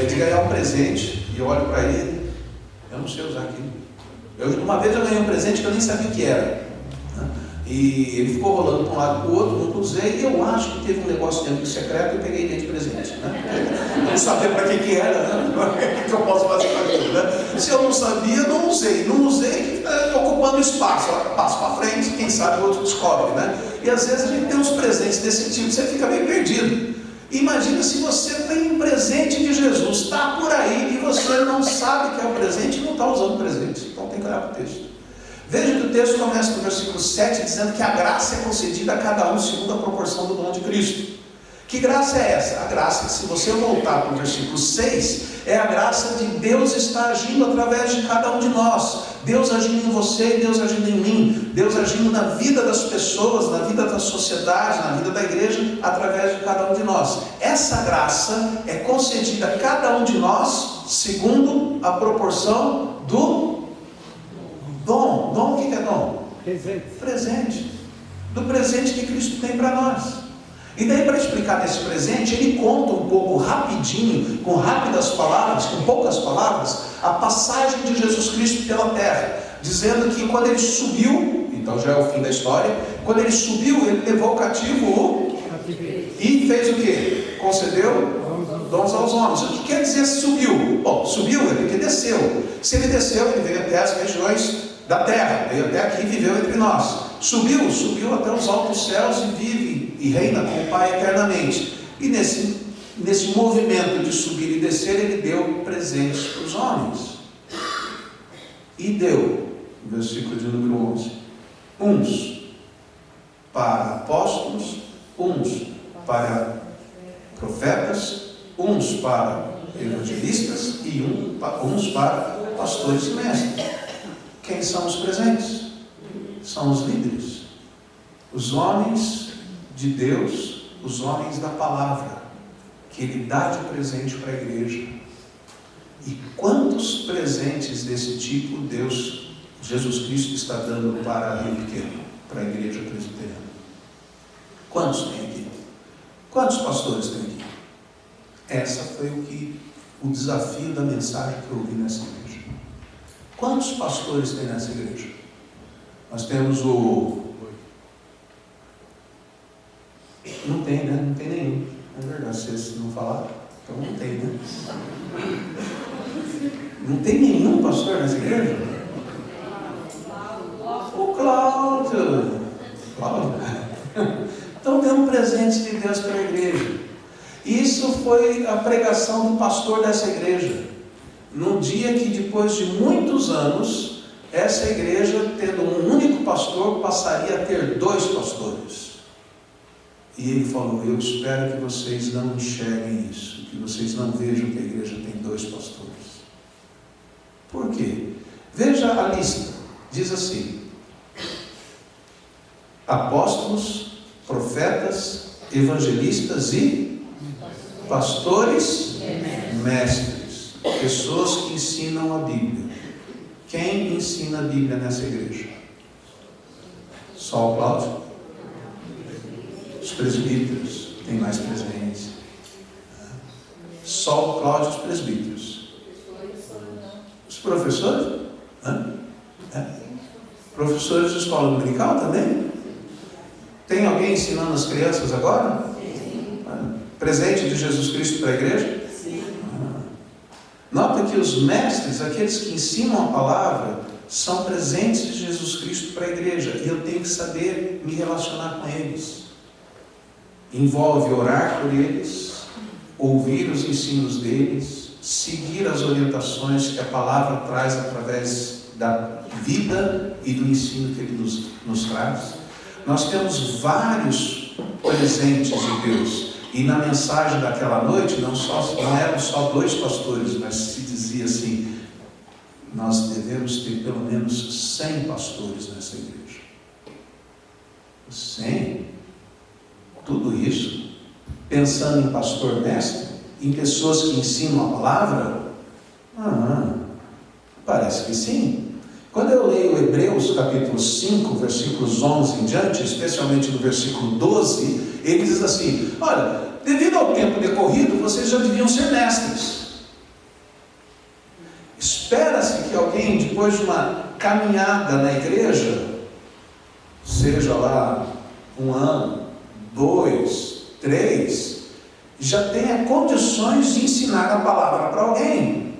de ganhar um presente e eu olho para ele, eu não sei usar aquilo. Uma vez eu ganhei um presente que eu nem sabia o que era, né? E ele ficou rolando para um lado para o outro, não usei, e eu acho que teve um negócio dentro do secreto e eu peguei ele de presente, né? Não sabia para que era, né? O que eu posso fazer com aquilo, né? Se eu não sabia, não usei, ocupando espaço, passo para frente, quem sabe o outro descobre, né? E às vezes a gente tem uns presentes desse tipo, você fica meio perdido. Imagina se você tem um presente de Jesus, está por aí e você não sabe que é um presente e não está usando o presente. Então tem que olhar para o texto. Veja que o texto começa no versículo 7 dizendo que a graça é concedida a cada um segundo a proporção do dom de Cristo. Que graça é essa? A graça, se você voltar para o versículo 6, é a graça de Deus estar agindo através de cada um de nós. Deus agindo em você, Deus agindo em mim, Deus agindo na vida das pessoas, na vida da sociedade, na vida da igreja, através de cada um de nós. Essa graça é concedida a cada um de nós segundo a proporção do dom. Dom, o que é dom? Presente. Do presente que Cristo tem para nós. E daí, para explicar desse presente, ele conta um pouco rapidinho, com rápidas palavras, com poucas palavras, a passagem de Jesus Cristo pela terra, dizendo que quando ele subiu, então já é o fim da história, quando ele subiu, ele levou cativo e fez o quê? Concedeu dons aos homens. O que quer dizer subiu? Bom, subiu é porque desceu. Se ele desceu, ele veio até as regiões da terra, veio até aqui e viveu entre nós. Subiu até os altos céus e vive e reina com o Pai eternamente. E nesse movimento de subir e descer, ele deu presentes para os homens. E deu, no versículo de número 11, uns para apóstolos, uns para profetas, uns para evangelistas e uns para pastores e mestres. Quem são os presentes? São os líderes, os homens de Deus, os homens da palavra, que Ele dá de presente para a igreja. E quantos presentes desse tipo Jesus Cristo está dando para Rio Pequeno, para a igreja presbiteriana? Quantos tem aqui? Quantos pastores tem aqui? Essa foi o desafio da mensagem que eu ouvi nessa igreja. Quantos pastores tem nessa igreja? Nós temos Não tem, né? Não tem nenhum. É verdade, se não falar, então não tem, né? Não tem nenhum pastor nessa igreja? O Cláudio. Então tem um presente de Deus para a igreja. Isso foi a pregação do pastor dessa igreja. No dia que, depois de muitos anos, essa igreja, tendo um único pastor, passaria a ter 2 pastores. E ele falou: eu espero que vocês não enxerguem isso, que vocês não vejam que a igreja tem 2 pastores. Por quê? Veja a lista. Diz assim: apóstolos, profetas, evangelistas e pastores, mestres. Pessoas que ensinam a Bíblia. Quem ensina a Bíblia nessa igreja? Só o Cláudio? Os presbíteros têm mais presentes. Só o Cláudio e os presbíteros. Os professores? Professores de escola dominical também? Tem alguém ensinando as crianças agora? Presente de Jesus Cristo para a igreja? Nota que os mestres, aqueles que ensinam a palavra, são presentes de Jesus Cristo para a igreja. E eu tenho que saber me relacionar com eles. Envolve orar por eles, ouvir os ensinos deles, seguir as orientações que a palavra traz através da vida e do ensino que ele nos traz. Nós temos vários presentes de Deus. E na mensagem daquela noite, não eram só 2 pastores, mas se dizia assim: nós devemos ter pelo menos 100 pastores nessa igreja. 100? Tudo isso, pensando em pastor mestre, em pessoas que ensinam a palavra? Parece que sim. Quando eu leio Hebreus capítulo 5, versículos 11 em diante, especialmente no versículo 12, ele diz assim: olha, devido ao tempo decorrido, vocês já deviam ser mestres. Espera-se que alguém, depois de uma caminhada na igreja, seja lá 1 ano, 2, 3, já tenha condições de ensinar a palavra para alguém.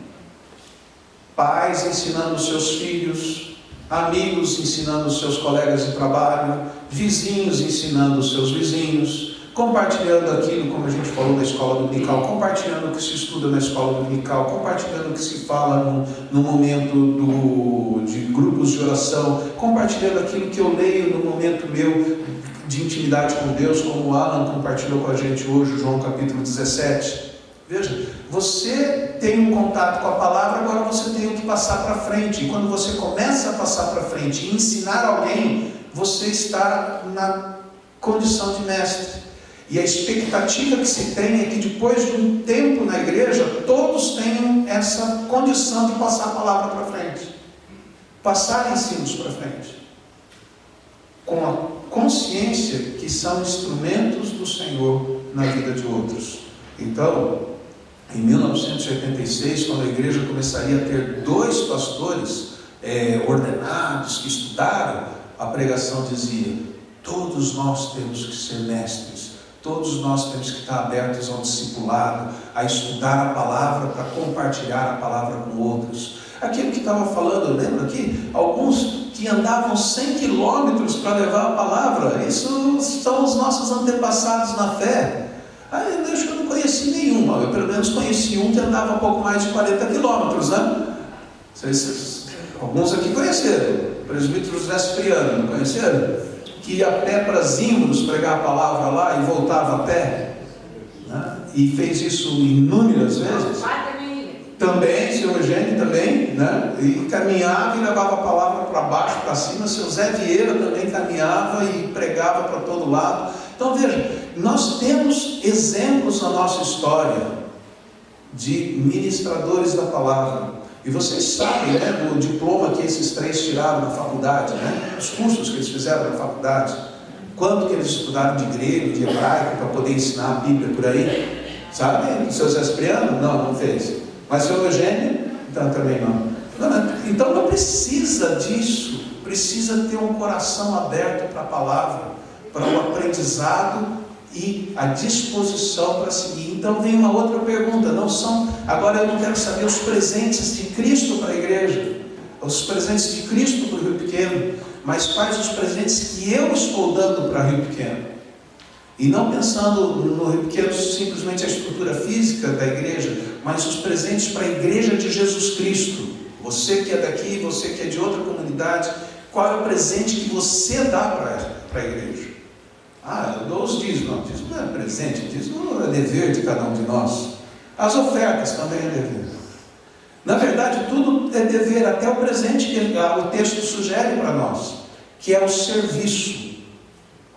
Pais ensinando os seus filhos, amigos ensinando os seus colegas de trabalho, vizinhos ensinando os seus vizinhos, compartilhando aquilo, como a gente falou da escola dominical, compartilhando o que se estuda na escola dominical, compartilhando o que se fala no momento de grupos de oração, compartilhando aquilo que eu leio no momento meu de intimidade com Deus, como o Alan compartilhou com a gente hoje, João capítulo 17. Veja, você tem um contato com a palavra, agora você tem o que passar para frente. E quando você começa a passar para frente e ensinar alguém, você está na condição de mestre. E a expectativa que se tem é que depois de um tempo na igreja, todos tenham essa condição de passar a palavra para frente. Passar ensinos para frente. Com a consciência que são instrumentos do Senhor na vida de outros. Então, em 1986, quando a igreja começaria a ter 2 pastores ordenados, que estudaram, a pregação dizia: todos nós temos que ser mestres, todos nós temos que estar abertos ao discipulado, a estudar a palavra para compartilhar a palavra com outros. Aquilo que estava falando, lembra aqui? Alguns que andavam 100 quilômetros para levar a palavra, isso são os nossos antepassados na fé. Eu acho que eu não conheci nenhum, eu pelo menos conheci um que andava um pouco mais de 40 quilômetros, né? Alguns aqui conheceram, o presbítero José Cipriano, não conheceram? Que ia a pé para Zimbros pregar a palavra lá e voltava a pé, né? E fez isso inúmeras vezes. Também, seu Eugênio também, né? E caminhava e levava a palavra para baixo, para cima. Seu Zé Vieira também caminhava e pregava para todo lado. Então veja, nós temos exemplos na nossa história de ministradores da palavra. E vocês sabem, né, do diploma que esses 3 tiraram na faculdade, né? Os cursos que eles fizeram na faculdade. Quanto que eles estudaram de grego, de hebraico, para poder ensinar a Bíblia por aí? Sabe? O seu Zé Cipriano? Não fez. Mas o seu Eugênio? Então também não. Então não precisa disso. Precisa ter um coração aberto para a palavra, para o aprendizado e a disposição para seguir. Então vem uma outra pergunta. Agora eu não quero saber os presentes de Cristo para a igreja, os presentes de Cristo para o Rio Pequeno, mas quais os presentes que eu estou dando para o Rio Pequeno? E não pensando no Rio Pequeno simplesmente a estrutura física da igreja, mas os presentes para a igreja de Jesus Cristo. Você que é daqui, você que é de outra comunidade, qual é o presente que você dá para a igreja? Eu dou os dízimos. Não, dízimo não é presente, dízimo é dever de cada um de nós. As ofertas também é dever. Na verdade, tudo é dever, até o presente que o texto sugere para nós, que é o serviço.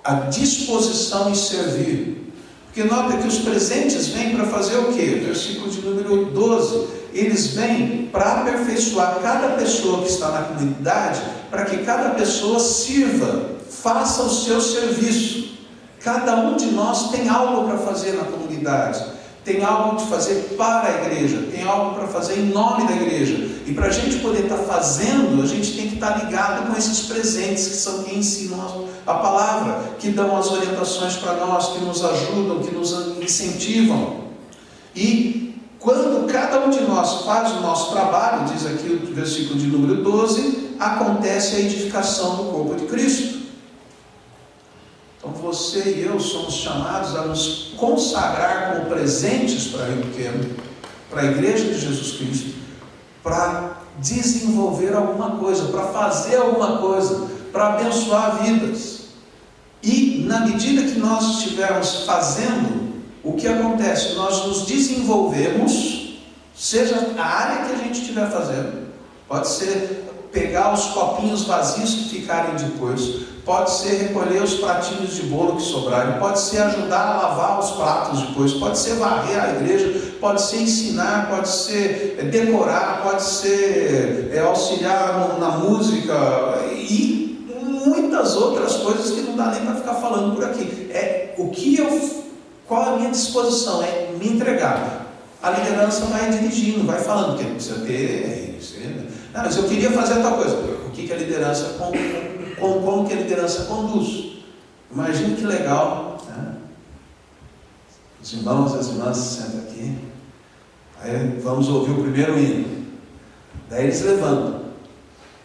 A disposição em servir. Porque nota que os presentes vêm para fazer o quê? Versículo de número 12. Eles vêm para aperfeiçoar cada pessoa que está na comunidade, para que cada pessoa sirva, faça o seu serviço. Cada um de nós tem algo para fazer na comunidade, tem algo de fazer para a igreja, tem algo para fazer em nome da igreja. E para a gente poder estar fazendo, a gente tem que estar ligado com esses presentes, que são quem ensinam a palavra, que dão as orientações para nós, que nos ajudam, que nos incentivam. E quando cada um de nós faz o nosso trabalho, diz aqui o versículo de número 12, acontece a edificação do corpo de Cristo. Então você e eu somos chamados a nos consagrar como presentes para Rio Pequeno, para a igreja de Jesus Cristo, para desenvolver alguma coisa, para fazer alguma coisa, para abençoar vidas. E na medida que nós estivermos fazendo, o que acontece? Nós nos desenvolvemos, seja a área que a gente estiver fazendo. Pode ser pegar os copinhos vazios que ficarem depois, pode ser recolher os pratinhos de bolo que sobrarem, pode ser ajudar a lavar os pratos depois, pode ser varrer a igreja, pode ser ensinar, pode ser decorar, pode ser auxiliar na música e muitas outras coisas que não dá nem para ficar falando por aqui. Qual é a minha disposição? É me entregar. A liderança vai dirigindo, vai falando, porque precisa ter isso. Não, mas eu queria fazer tal coisa. O que a liderança, como que a liderança conduz? Imagina que legal, né? Os irmãos e as irmãs se sentam aqui, aí vamos ouvir o primeiro hino. Daí eles levantam.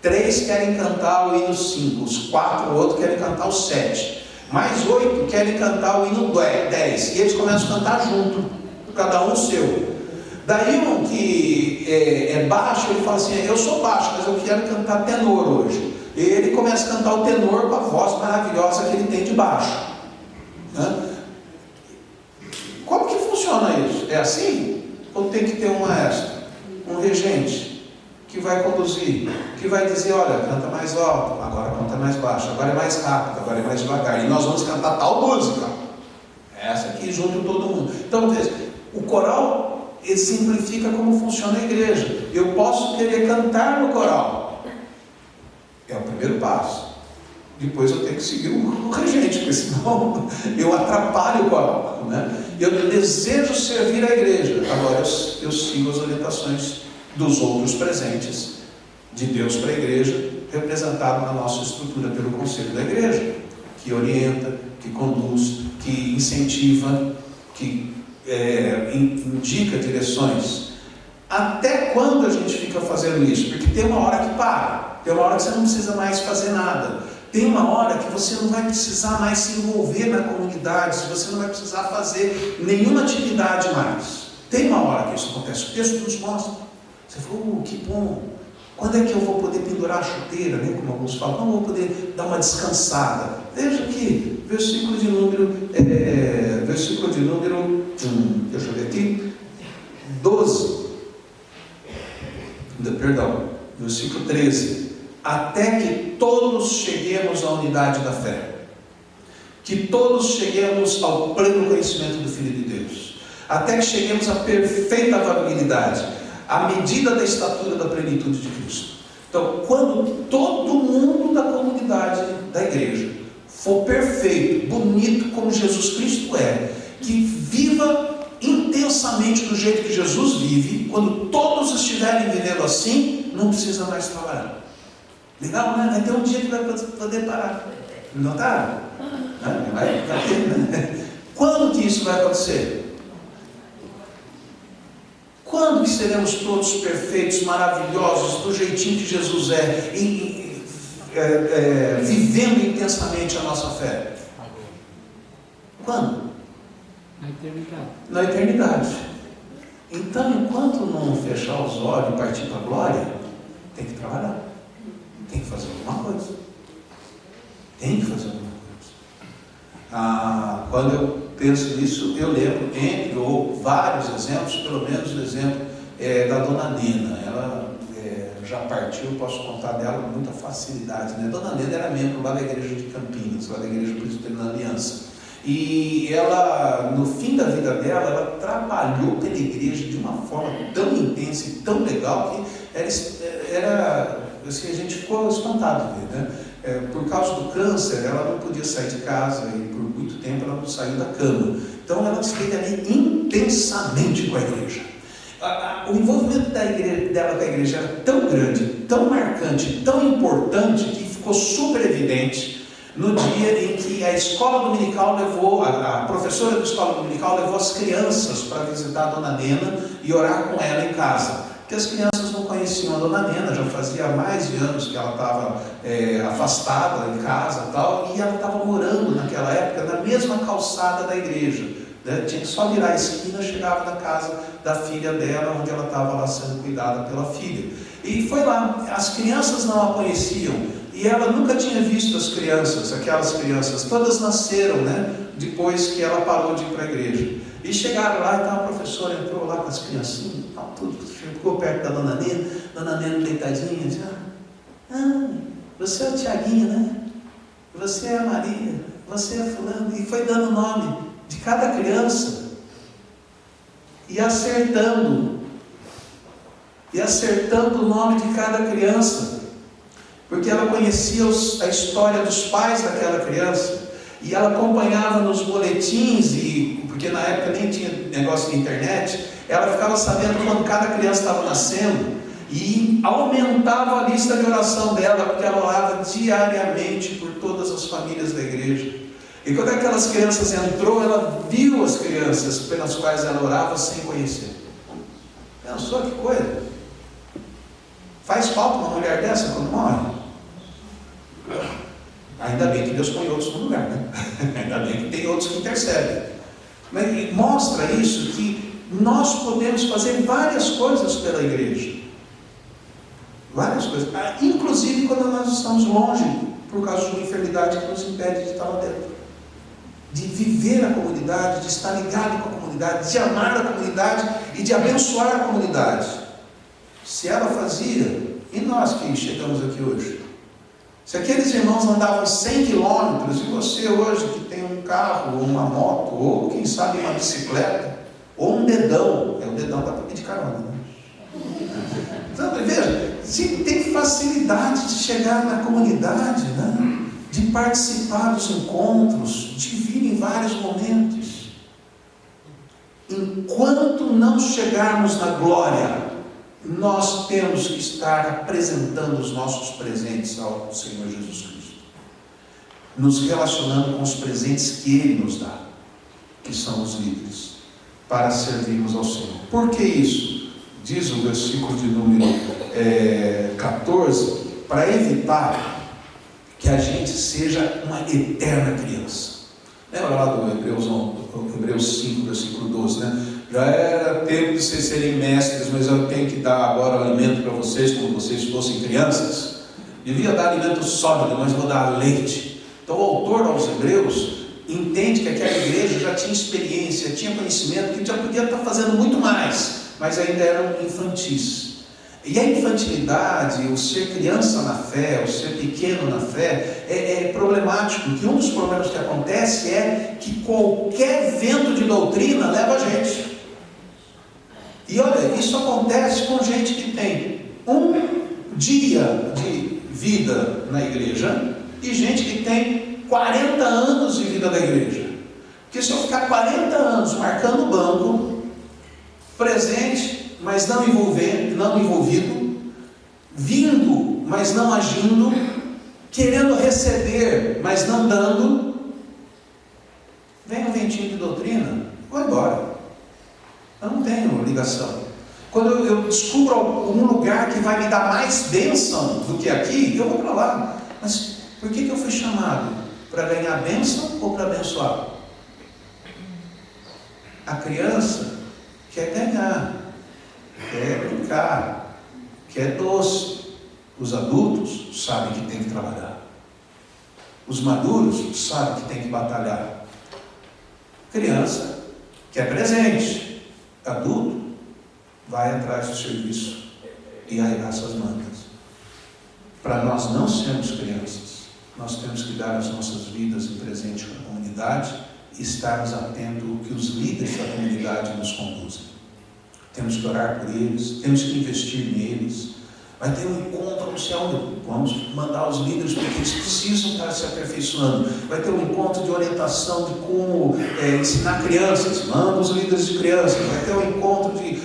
3 querem cantar o hino 5, os 4 outros querem cantar o 7, mais 8 querem cantar o hino 10, e eles começam a cantar junto, cada um o seu. Daí um que é baixo, ele fala assim, eu sou baixo, mas eu quero cantar tenor hoje. E ele começa a cantar o tenor com a voz maravilhosa que ele tem de baixo. Como que funciona isso? É assim? Ou tem que ter um maestro, um regente, que vai conduzir, que vai dizer, olha, canta mais alto, agora canta mais baixo, agora é mais rápido, agora é mais devagar, e nós vamos cantar tal música. Essa aqui junto todo mundo. Então, o coral, ele simplifica como funciona a igreja. Eu posso querer cantar no coral. É o primeiro passo. Depois eu tenho que seguir o regente, porque senão eu atrapalho o coral, né? Eu desejo servir a igreja. Agora eu sigo as orientações dos outros presentes de Deus para a igreja, representado na nossa estrutura pelo conselho da igreja, que orienta, que conduz, que incentiva, que indica direções. Até quando a gente fica fazendo isso? Porque tem uma hora que para, tem uma hora que você não precisa mais fazer nada, tem uma hora que você não vai precisar mais se envolver na comunidade, você não vai precisar fazer nenhuma atividade mais. Tem uma hora que isso acontece, o texto nos mostra. Você falou, que bom, quando é que eu vou poder pendurar a chuteira, né? Como alguns falam, quando eu vou poder dar uma descansada? Veja aqui, versículo de número, deixa eu ver aqui, 12, perdão, versículo 13, até que todos cheguemos à unidade da fé, que todos cheguemos ao pleno conhecimento do Filho de Deus, até que cheguemos à perfeita avabilidade, à medida da estatura da plenitude de Cristo. Então, quando todo mundo da comunidade da igreja for perfeito, bonito como Jesus Cristo é, que viva intensamente do jeito que Jesus vive, quando todos estiverem vivendo assim, não precisa mais trabalhar. Legal, né? Vai ter um dia que vai poder parar. Não está? Vai ter, né? Quando que isso vai acontecer? Quando que seremos todos perfeitos, maravilhosos, do jeitinho que Jesus é, vivendo intensamente a nossa fé? Quando? Na eternidade. Na eternidade. Então, enquanto não fechar os olhos e partir para a glória, tem que trabalhar. Tem que fazer alguma coisa. Tem que fazer alguma coisa. Quando eu penso nisso, eu lembro, entre ou vários exemplos, pelo menos o exemplo da Dona Nena. Ela já partiu, posso contar dela com muita facilidade, né? Dona Nena era membro lá da igreja de Campinas, lá da igreja presbiteriana Aliança. E ela, no fim da vida dela, ela trabalhou pela igreja de uma forma tão intensa e tão legal que era assim, a gente ficou espantado de ver, né? Por causa do câncer, ela não podia sair de casa e por muito tempo ela não saiu da cama. Então ela esteve ali intensamente com a igreja. O envolvimento dela com a igreja era tão grande, tão marcante, tão importante, que ficou super evidente no dia em que a escola dominical levou, a professora da escola dominical levou as crianças para visitar a Dona Nena e orar com ela em casa. Porque as crianças não conheciam a Dona Nena, já fazia mais de anos que ela estava afastada em casa e tal, e ela estava morando naquela época na mesma calçada da igreja, né? Tinha que só virar a esquina, chegava na casa da filha dela, onde ela estava lá sendo cuidada pela filha. E foi lá, as crianças não a conheciam, e ela nunca tinha visto as crianças, aquelas crianças, todas nasceram, né? Depois que ela parou de ir para a igreja. E chegaram lá, então a professora entrou lá com as criancinhas, tudo, ficou perto da Dona Nena deitadinha, disse, você é o Tiaguinho, né? Você é a Maria, você é fulano, e foi dando o nome de cada criança, e acertando o nome de cada criança, porque ela conhecia a história dos pais daquela criança, e ela acompanhava nos boletins, porque na época nem tinha negócio de internet, ela ficava sabendo quando cada criança estava nascendo, e aumentava a lista de oração dela, porque ela orava diariamente por todas as famílias da igreja. E quando aquelas crianças entrou, ela viu as crianças pelas quais ela orava sem conhecer. Pensou que coisa? Faz falta uma mulher dessa quando morre? Ainda bem que Deus põe outros no lugar, né? Ainda bem que tem outros que intercedem. Mas mostra isso, que nós podemos fazer várias coisas pela igreja. Várias coisas. Inclusive quando nós estamos longe, por causa de uma enfermidade que nos impede de estar lá dentro. De viver a comunidade, de estar ligado com a comunidade, de amar a comunidade e de abençoar a comunidade. Se ela fazia, e nós que chegamos aqui hoje? Se aqueles irmãos andavam 100 quilômetros, e você hoje que tem um carro, ou uma moto, ou quem sabe uma bicicleta, ou um dedão, o dedão dá para pedir carona, né? Então, veja, se tem facilidade de chegar na comunidade, né? De participar dos encontros, de vir em vários momentos. Enquanto não chegarmos na glória, nós temos que estar apresentando os nossos presentes ao Senhor Jesus Cristo, nos relacionando com os presentes que Ele nos dá, que são os líderes, para servirmos ao Senhor. Por que isso? Diz o versículo de número 14, para evitar que a gente seja uma eterna criança. Lembra lá do Hebreus 5, versículo 12, né? Já era tempo de vocês serem mestres, mas eu tenho que dar agora alimento para vocês, como vocês fossem crianças. Devia dar alimento sólido, mas vou dar leite. Então o autor aos Hebreus entende que aquela igreja já tinha experiência, tinha conhecimento, que já podia estar fazendo muito mais, mas ainda eram infantis. E a infantilidade, o ser criança na fé, o ser pequeno na fé, é problemático. Que um dos problemas que acontece é que qualquer vento de doutrina leva a gente. E olha, isso acontece com gente que tem um dia de vida na igreja e gente que tem 40 anos de vida da igreja. Porque se eu ficar 40 anos marcando o banco, presente, mas não envolvido, vindo, mas não agindo, querendo receber, mas não dando, vem um ventinho de doutrina, vou embora. Eu não tenho ligação. Quando eu descubro algum lugar que vai me dar mais bênção do que aqui, eu vou para lá. Mas por que eu fui chamado? Para ganhar bênção ou para abençoar? A criança quer ganhar, quer brincar, quer doce. Os adultos sabem que tem que trabalhar. Os maduros sabem que tem que batalhar. Criança quer presente. Adulto vai atrás do serviço e arregaça as mangas. Para nós não sermos crianças, nós temos que dar as nossas vidas em presente com a comunidade e estarmos atentos ao que os líderes da comunidade nos conduzem. Temos que orar por eles, temos que investir neles. Vai ter um encontro, não sei onde, vamos mandar os líderes porque eles precisam estar se aperfeiçoando. Vai ter um encontro de orientação de como ensinar crianças, manda os líderes de crianças. Vai ter um encontro de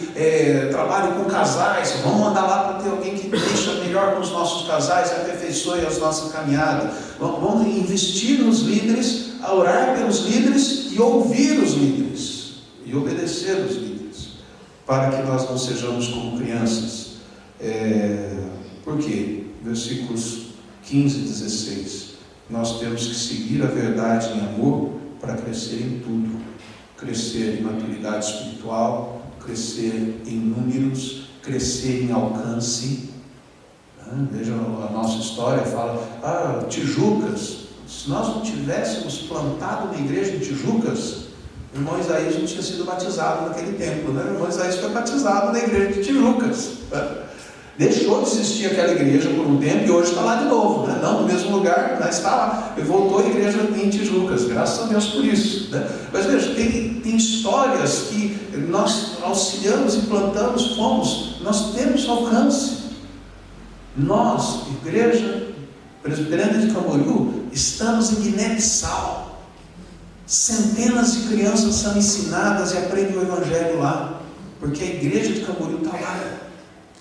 trabalho com casais, vamos mandar lá para ter alguém que deixa melhor com os nossos casais e aperfeiçoe as nossas caminhadas. Vamos investir nos líderes, a orar pelos líderes e ouvir os líderes e obedecer os líderes, para que nós não sejamos como crianças. Por quê? Versículos 15 e 16. Nós temos que seguir a verdade em amor para crescer em tudo. Crescer em maturidade espiritual, crescer em números, crescer em alcance. Veja a nossa história, fala, Tijucas. Se nós não tivéssemos plantado uma igreja em Tijucas, o irmão Isaías não tinha sido batizado naquele tempo, né? O irmão Isaías foi batizado na igreja de Tijucas. Deixou de existir aquela igreja por um tempo e hoje está lá de novo, né? Não no mesmo lugar, mas está lá. Ele voltou à igreja em Tijucas, graças a Deus por isso, né? Mas veja, tem histórias que nós auxiliamos e plantamos, nós temos alcance. Nós, Igreja Presbiteriana de Camboriú, estamos em Guiné-Bissau. Centenas de crianças são ensinadas e aprendem o Evangelho lá, porque a igreja de Camboriú está lá,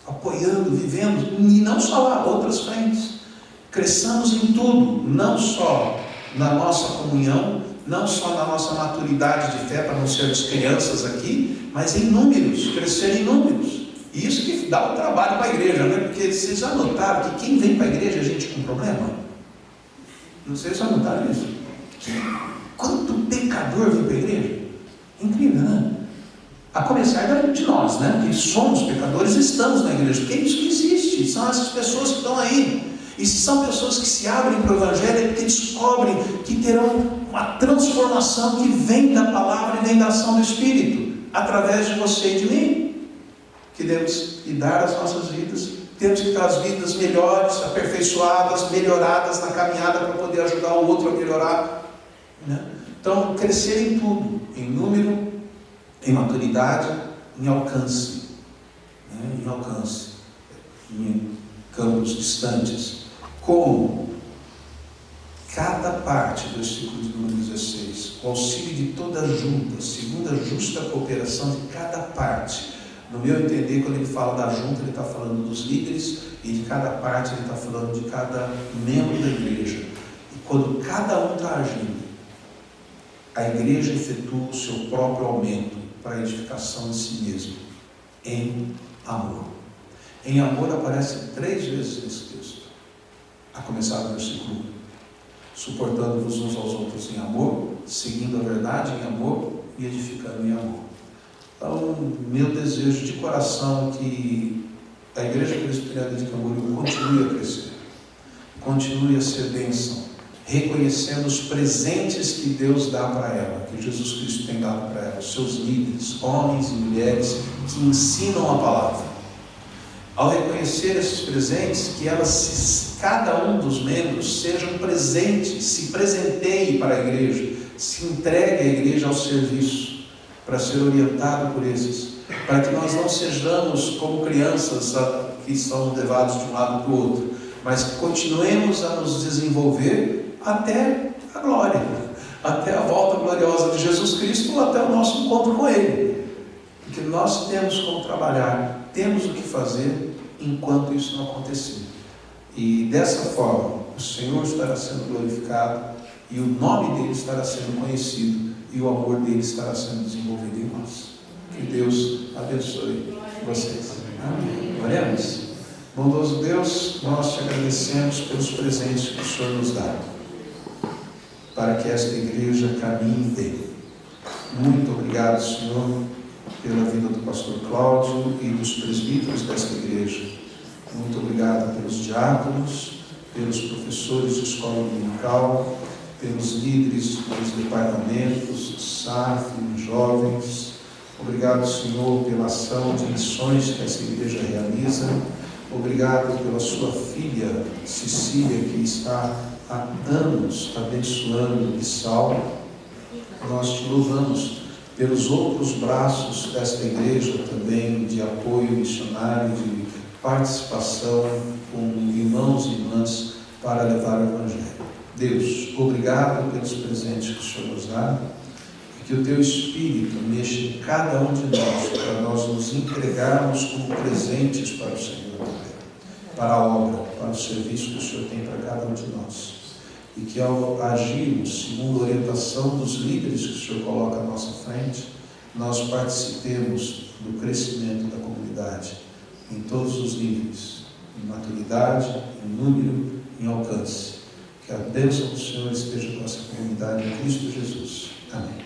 apoiando, vivendo, e não só lá, outras frentes. Cresçamos em tudo, não só na nossa comunhão, não só na nossa maturidade de fé, para não sermos crianças aqui, mas em números, crescer em números. E isso que dá um trabalho para a igreja, né? Porque vocês já notaram que quem vem para a igreja é gente com problema? Não sei se já notaram isso. Quanto pecador vem para a igreja? Incrível, né? A começar de nós, né? Que somos pecadores e estamos na igreja. Porque é isso que existe. São essas pessoas que estão aí. E se são pessoas que se abrem para o Evangelho, é porque descobrem que terão uma transformação que vem da palavra e vem da ação do Espírito, através de você e de mim. Que devemos dar as nossas vidas. Temos que ter as vidas melhores, aperfeiçoadas, melhoradas na caminhada para poder ajudar o outro a melhorar, né? Então, crescer em tudo, em número, em maturidade, em alcance, né? Em alcance, em campos distantes. Como cada parte, versículo de número 16, o auxílio de toda junta, segundo a justa cooperação de cada parte. No meu entender, quando ele fala da junta, ele está falando dos líderes, e de cada parte ele está falando de cada membro da igreja. E quando cada um está agindo, a igreja efetua o seu próprio aumento para a edificação de si mesmo, em amor. Em amor aparece 3 vezes nesse texto, a começar no versículo 1. Suportando-vos uns aos outros em amor, seguindo a verdade em amor e edificando em amor. Então, meu desejo de coração é que a Igreja Presbiteriana de Camboriú continue a crescer, continue a ser bênção, reconhecendo os presentes que Deus dá para ela, que Jesus Cristo tem dado para ela, os seus líderes, homens e mulheres que ensinam a palavra. Ao reconhecer esses presentes, que elas, cada um dos membros, sejam presentes, se presenteie para a igreja, se entregue à igreja ao serviço, para ser orientado por esses, para que nós não sejamos como crianças que são levados de um lado para o outro, mas que continuemos a nos desenvolver até a glória, até a volta gloriosa de Jesus Cristo, ou até o nosso encontro com Ele. Porque nós temos como trabalhar, temos o que fazer enquanto isso não acontecer. E dessa forma, o Senhor estará sendo glorificado e o nome dele estará sendo conhecido e o amor dele estará sendo desenvolvido em nós. Que Deus abençoe vocês. Amém. Oremos. Bondoso Deus, nós te agradecemos pelos presentes que o Senhor nos dá, para que esta igreja caminhe bem. Muito obrigado, Senhor, pela vida do pastor Cláudio e dos presbíteros desta igreja. Muito obrigado pelos diáconos, pelos professores de escola dominical, pelos líderes dos departamentos, SAF, jovens. Obrigado, Senhor, pela ação de missões que essa igreja realiza. Obrigado pela sua filha, Cecília, que está há anos abençoando o Bissau. Nós te louvamos pelos outros braços desta igreja também, de apoio missionário, de participação com irmãos e irmãs para levar o Evangelho. Deus, obrigado pelos presentes que o Senhor nos dá, e que o Teu Espírito mexa em cada um de nós, para nós nos entregarmos como presentes para o Senhor também, para a obra, para o serviço que o Senhor tem para cada um de nós. E que ao agirmos segundo a orientação dos líderes que o Senhor coloca à nossa frente, nós participemos do crescimento da comunidade, em todos os níveis, em maturidade, em número, em alcance. Que a bênção do Senhor esteja com nossa comunidade em Cristo Jesus. Amém.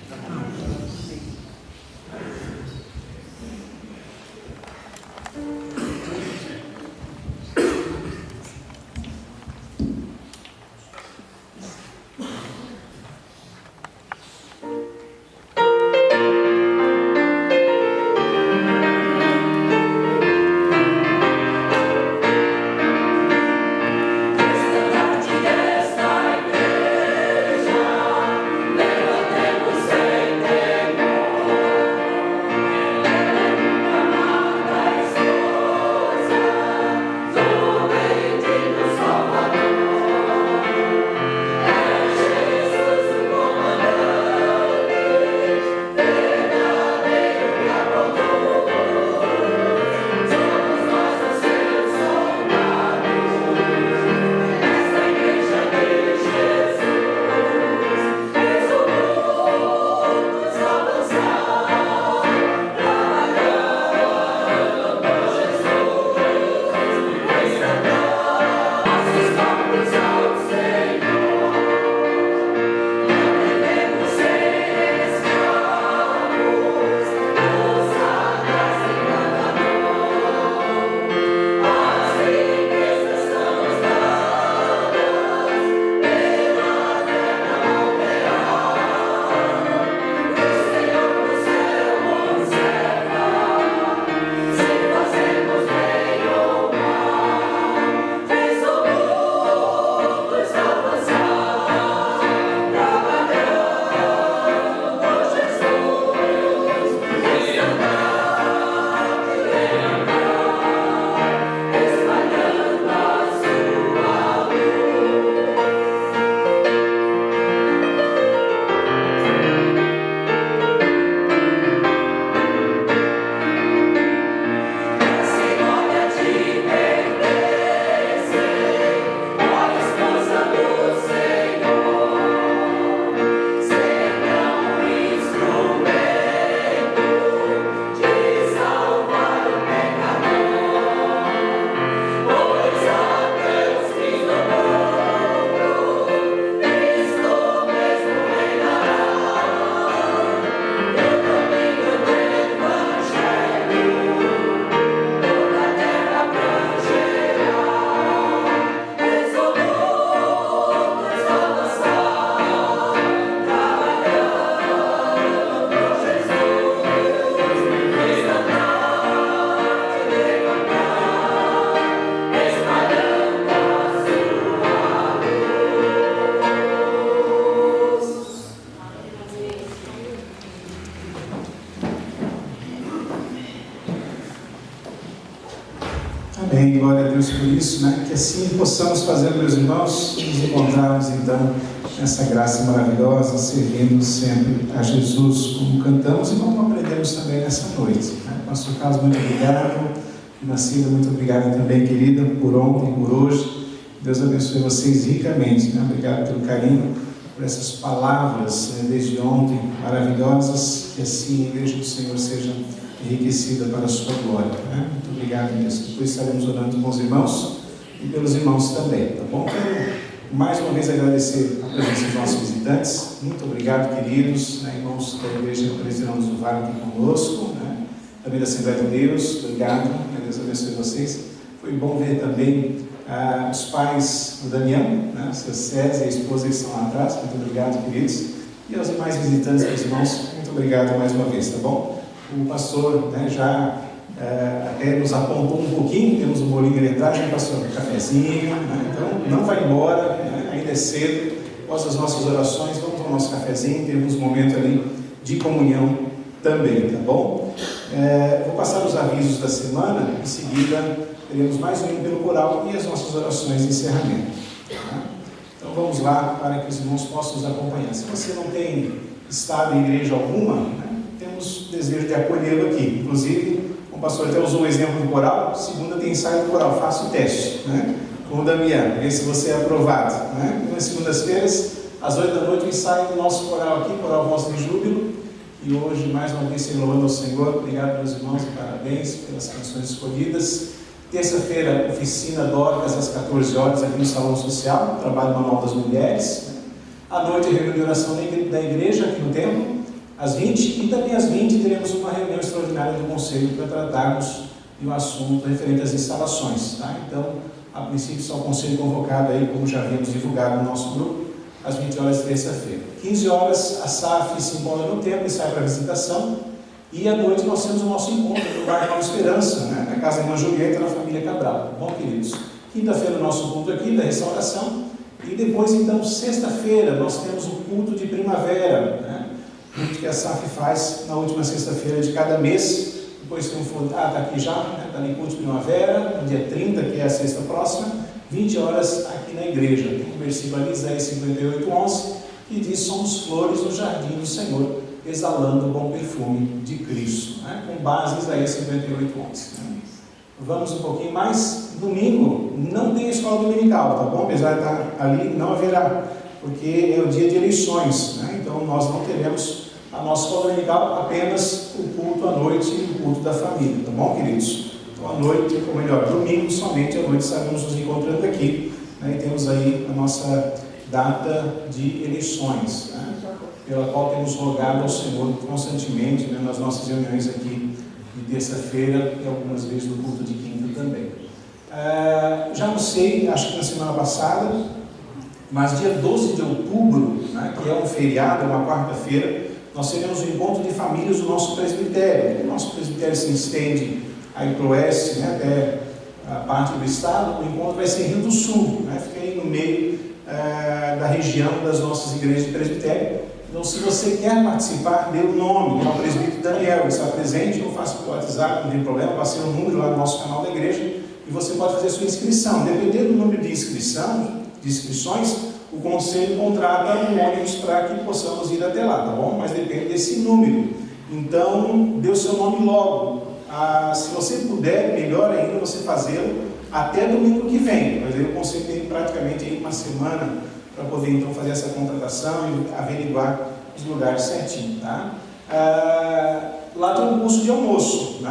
Amém, glória a Deus por isso, né? Que assim possamos fazer, meus irmãos, nos encontrarmos então nessa graça maravilhosa, servindo sempre a Jesus, como cantamos e como aprendemos também nessa noite. Pastor Carlos, muito obrigado. Nascida, muito obrigado também, querida, por ontem, por hoje. Deus abençoe vocês ricamente. Obrigado pelo carinho, por essas palavras desde ontem, maravilhosas. Que assim a Igreja do Senhor seja enriquecida para a sua glória. Muito obrigado, Deus. Depois estaremos orando com os irmãos e pelos irmãos também, tá bom? Quero mais uma vez agradecer a presença dos nossos visitantes. Muito obrigado, queridos, irmãos da Igreja Presbiteriana do Vale aqui conosco, também da Assembleia de Deus. Obrigado, Deus abençoe vocês. Foi bom ver também os pais do Daniel, o seu César e a esposa que estão lá atrás. Muito obrigado, queridos. E aos demais visitantes, meus irmãos, muito obrigado mais uma vez, tá bom? O pastor já até nos apontou um pouquinho, temos um bolinho ali atrás, pastor, um cafezinho, então não vai embora, ainda é cedo. Após as nossas orações, vamos ao nosso cafezinho, temos um momento ali de comunhão também, tá bom? Vou passar os avisos da semana, em seguida teremos mais um hino pelo coral e as nossas orações de encerramento. Então vamos lá para que os irmãos possam nos acompanhar. Se você não tem estado em igreja alguma, temos desejo de acolhê-lo aqui. Inclusive, o pastor até usou o exemplo do coral. Segunda tem ensaio do coral, faça o teste com o Damião, ver se você é aprovado. Nas segundas-feiras, às 8 da noite, o ensaio do nosso coral aqui, Coral Voz de Júbilo. E hoje, mais uma vez, louvando ao Senhor. Obrigado, meus irmãos, e parabéns pelas canções escolhidas. Terça-feira, oficina Dorcas, às 14 horas, aqui no Salão Social, trabalho manual das mulheres. À noite, reunião de oração da igreja, aqui no templo, às 20. E também às 20 teremos uma reunião extraordinária do Conselho para tratarmos de um assunto referente às instalações. Então, a princípio, só o Conselho convocado aí, como já havíamos divulgado no nosso grupo, às 20 horas de terça-feira. 15 horas, a SAF se encontra no templo e sai para a visitação. E à noite nós temos o nosso encontro no Bar Nova Esperança, na casa da irmã Julieta, na família Cabral. Bom, queridos? Quinta-feira o nosso culto aqui da restauração. E depois, então, sexta-feira, nós temos o culto de primavera, culto que a SAF faz na última sexta-feira de cada mês. Depois tem está aqui já, está ali culto de primavera, no dia 30, que é a sexta próxima, 20 horas aqui na igreja. Tem um versículo ali, Isaías 58:11, que diz: somos flores no jardim do Senhor, exalando o bom perfume de Cristo, com base em Isaías 58:11. Vamos um pouquinho mais. Domingo não tem escola dominical, tá bom? Apesar de estar ali, não haverá, porque é o dia de eleições, então nós não teremos a nossa escola dominical, apenas o culto à noite e o culto da família, tá bom, queridos? Então, à noite, ou melhor, domingo somente à noite, estaremos nos encontrando aqui, e temos aí a nossa data de eleições, pela qual temos rogado ao Senhor constantemente, nas nossas reuniões aqui de terça-feira e algumas vezes no culto de quinta também. Já não sei, acho que na semana passada, mas dia 12 de outubro, que é um feriado, uma quarta-feira, nós teremos um encontro de famílias do nosso presbitério. O nosso presbitério se estende aí para o oeste, até a parte do estado. O encontro vai ser em Rio do Sul, fica aí no meio da região das nossas igrejas de presbitério. Então, se você quer participar, dê o nome, o presbítero Daniel está presente, ou faça pelo WhatsApp, não tem problema, passe o número lá no nosso canal da igreja, e você pode fazer a sua inscrição. Dependendo do número de inscrições, o conselho contrata um ônibus para que possamos ir até lá, tá bom? Mas depende desse número. Então, dê o seu nome logo. Se você puder, melhor ainda você fazê-lo até domingo que vem. Mas aí o conselho tem praticamente aí uma semana para poder então fazer essa contratação e averiguar os lugares certinho, tá? Lá tem um curso de almoço,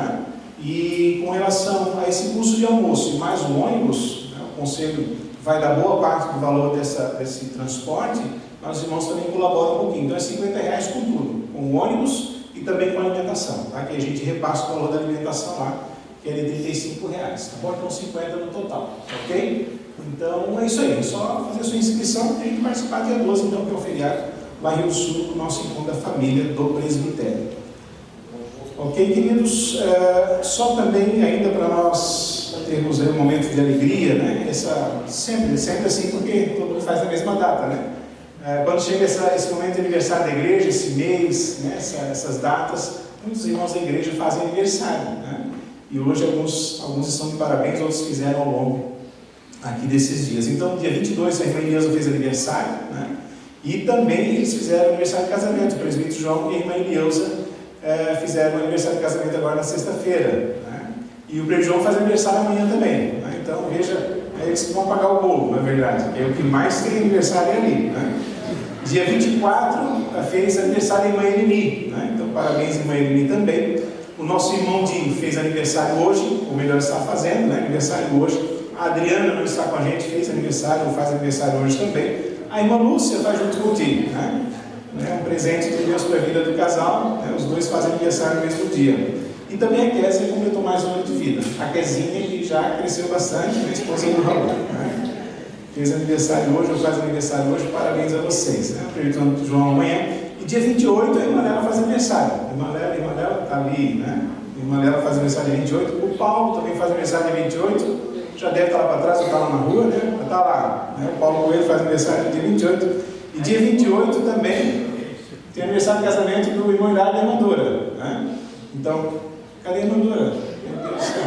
E com relação a esse curso de almoço e mais um ônibus, o conselho vai dar boa parte do valor desse transporte, mas os irmãos também colaboram um pouquinho. Então é R$50 com tudo, com o ônibus e também com a alimentação, tá? Que a gente repassa o valor da alimentação lá, que é de R$35, tá bom? Então 50 no total, ok? Então é isso aí, é só fazer a sua inscrição e a gente participar dia 12, então, que é o feriado lá em Rio do Sul, o nosso encontro da família do presbitério. Ok, queridos? Só também ainda para nós termos aí um momento de alegria, sempre assim, porque todo mundo faz na mesma data, quando chega esse momento de aniversário da igreja, esse mês, essas datas, muitos irmãos da igreja fazem aniversário, e hoje alguns estão de parabéns, outros fizeram ao longo aqui desses dias. Então, dia 22, a irmã Eliasa fez aniversário, E também eles fizeram aniversário de casamento. O presbítero João e a irmã Elieusa fizeram o aniversário de casamento agora na sexta-feira. Né? E o presbítero João faz aniversário amanhã também. Né? Então, veja, eles que vão pagar o bolo, na verdade, que é o que mais tem aniversário ali. Né? Dia 24 fez aniversário a irmã Eleni. Né? Então, parabéns, irmã Eleni também. O nosso irmão Dinho fez aniversário hoje, ou melhor, está fazendo, né? Aniversário hoje. A Adriana não está com a gente, fez aniversário, ou faz aniversário hoje também. A irmã Lúcia está junto com o Dinho, né? É um presente de Deus para a vida do casal, né? Os dois fazem aniversário no mesmo dia. E também a Kézia completou mais um ano de vida. A Kézinha, que já cresceu bastante, a esposa do Raul, né? Fez aniversário hoje, ou faz aniversário hoje, parabéns a vocês, né? Presbítero João amanhã. E dia 28 a irmã Lela faz aniversário. A irmã Lela está ali, né? A irmã Lela faz aniversário dia 28. O Paulo também faz aniversário dia 28. Já deve estar lá para trás, ou está lá na rua, né? Já está lá. Né? O Paulo Coelho faz aniversário no dia 28. E dia 28 também tem aniversário de casamento do irmão Hilário e da irmã Dora. Né? Então, cadê a irmã Dora? Meu Deus do céu.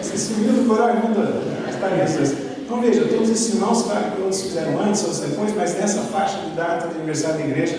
Você sumiu do coral, irmã Dora? Está nisso. Então veja, todos esses irmãos, claro que outros fizeram antes, outros depois, mas nessa faixa de data de aniversário da igreja,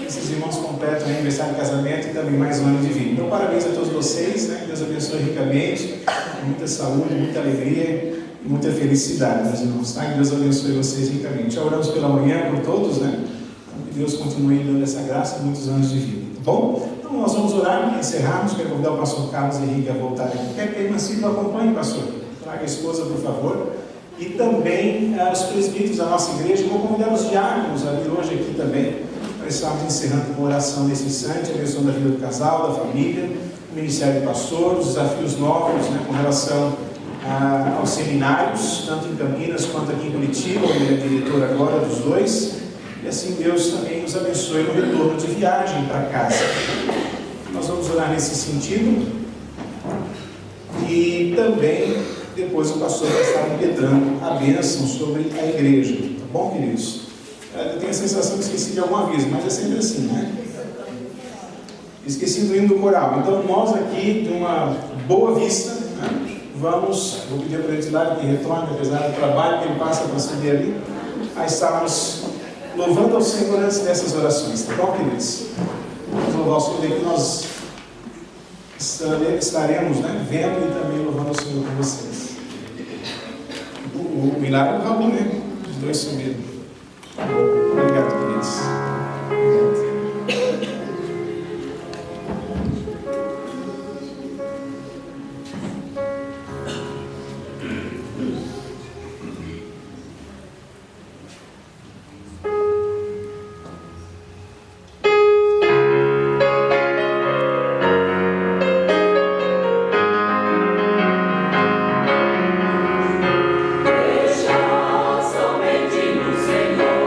esses irmãos completam o aniversário de casamento e também mais um ano de vida. Então parabéns a todos vocês, né? Deus abençoe ricamente, com muita saúde, muita alegria e muita felicidade, meus irmãos, tá? Que Deus abençoe vocês ricamente. Já oramos pela manhã por todos, né? Então que Deus continue dando essa graça e muitos anos de vida, tá bom? Então nós vamos orar para encerrarmos. Quero convidar o pastor Carlos Henrique a voltar aqui. Quer que a irmã Silvia acompanhe, pastor? Traga a esposa, por favor. E também os presbíteros da nossa igreja. Vou convidar os diáconos a vir hoje aqui também, para estarmos encerrando com oração nesse instante, a bênção da vida do casal, da família, o ministério de pastor, os desafios novos, né, com relação aos seminários, tanto em Campinas quanto aqui em Curitiba, onde ele é diretor agora dos dois. E assim Deus também nos abençoe no retorno de viagem para casa. Nós vamos orar nesse sentido. E também depois o pastor vai estar impetrando a bênção sobre a igreja. Tá bom, queridos? Eu tenho a sensação que esqueci de algum aviso, mas é sempre assim, né? Esqueci do hino do coral. Então, nós aqui, de uma Boa Vista, né, vou pedir para ele lá que retorne, apesar do trabalho que ele passa para subir ali, a estarmos louvando ao Senhor antes dessas orações. Tá bom, queridos? Vamos louvar o Senhor aqui, nós estaremos, né, vendo e também louvando ao Senhor com vocês. O milagre do Raul, né? Os dois sumiram. Obrigado, queridos. Obrigado. Somente no Senhor.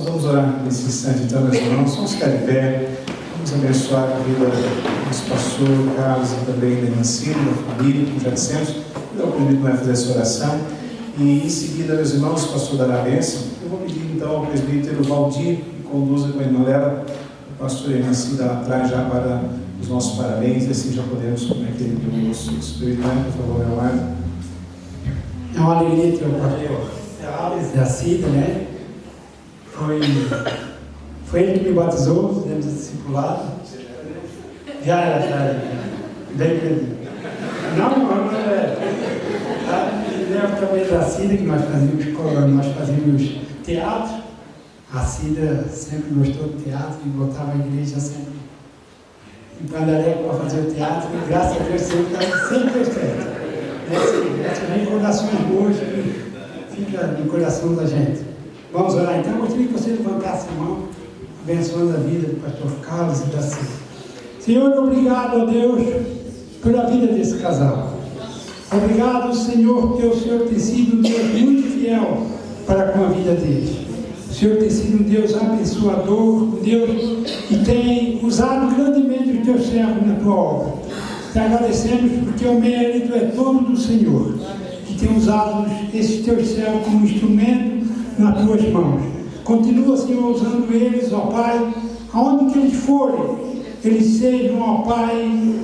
Nós vamos orar nesse instante, então, meus irmãos. Vamos ficar de pé. Vamos abençoar a vida do nosso pastor Carlos e também da Mancini, da família, como já dissemos. Eu acredito que vai fazer essa oração. E em seguida, meus irmãos, o pastor dará a bênção. Eu vou pedir então ao presbítero Valdir que conduza com a irmã Lela o pastor Emanci lá atrás já para os nossos parabéns, e assim já podemos cometer o nosso espírito. Por favor, Leonardo. É uma alegria ter o pastor Alex da Cida, né? Foi ele que me batizou, fizemos esse discipulado. Já era, bem grande. Não é. Ele é também da Cida, que nós fazíamos teatro. A Cida sempre gostou de teatro e botava a igreja sempre em Pandareco para fazer o teatro. E graças a Deus sempre deu certo. Essas recordações boas que ficam no coração da gente. Vamos orar então. Eu gostaria que você levantasse a mão, abençoando a vida do pastor Carlos e da Cida. Senhor, obrigado a Deus pela vida desse casal. Obrigado, Senhor, porque o Senhor tem sido um Deus muito fiel para com a vida deles. O Senhor tem sido um Deus abençoador, um Deus que tem usado grandemente os teus servos na tua obra. Te agradecemos porque o mérito é todo do Senhor, que tem usado esses teus servos como instrumento nas tuas mãos. Continua, Senhor, usando eles, ó Pai, aonde que eles forem, eles sejam, ó Pai,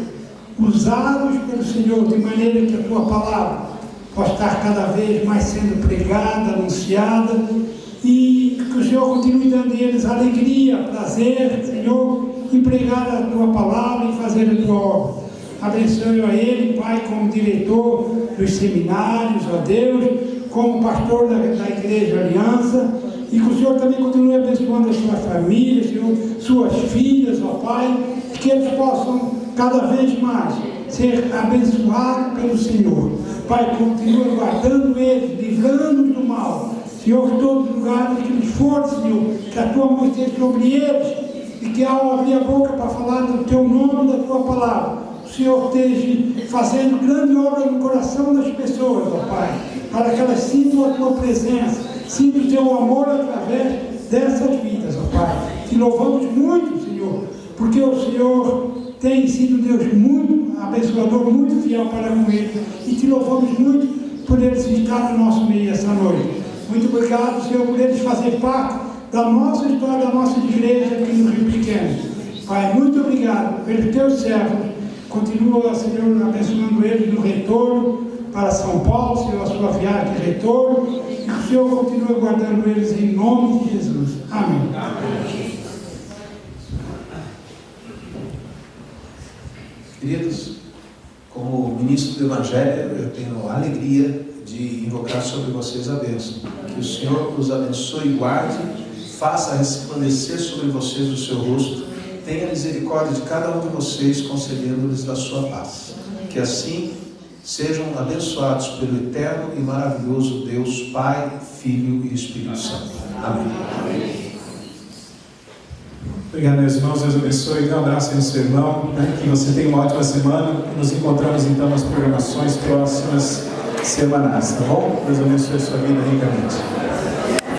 usados pelo Senhor, de maneira que a tua palavra possa estar cada vez mais sendo pregada, anunciada, e que o Senhor continue dando a eles alegria, prazer, Senhor, em pregar a tua palavra e fazer a tua obra. Abençoe a ele, Pai, como diretor dos seminários, ó Deus, como pastor da Igreja Aliança, e que o Senhor também continue abençoando a sua família, Senhor, suas filhas, ó Pai, que eles possam cada vez mais ser abençoados pelo Senhor. Pai, continua guardando eles, livrando-os do mal. Senhor, que todos os lugares que eles forem, Senhor, que a tua mão esteja sobre eles, e que ao abrir a boca para falar do teu nome e da tua palavra, o Senhor esteja fazendo grande obra no coração das pessoas, ó Pai, para que elas sintam a tua presença, sintam o teu amor através dessas vidas, ó Pai. Te louvamos muito, Senhor, porque o Senhor tem sido Deus muito abençoador, muito fiel para com ele, e te louvamos muito por eles estar no nosso meio essa noite. Muito obrigado, Senhor, por eles fazer parte da nossa história, da nossa igreja aqui no Rio Pequeno. Pai, muito obrigado pelos teus servos. Continua, Senhor, abençoando eles no retorno para São Paulo, Senhor, a sua viagem de retorno, e que o Senhor continue guardando eles em nome de Jesus. Amém. Amém. Queridos, como ministro do Evangelho, eu tenho a alegria de invocar sobre vocês a bênção. Que o Senhor os abençoe e guarde, faça resplandecer sobre vocês o seu rosto, tenha misericórdia de cada um de vocês, concedendo-lhes da sua paz. Que assim sejam abençoados pelo eterno e maravilhoso Deus, Pai, Filho e Espírito Santo. Amém. Obrigado, meus irmãos. Deus abençoe. Dê um abraço aí no seu irmão. Que você tenha uma ótima semana. Nos encontramos então nas programações próximas semanais, tá bom? Deus abençoe a sua vida ricamente.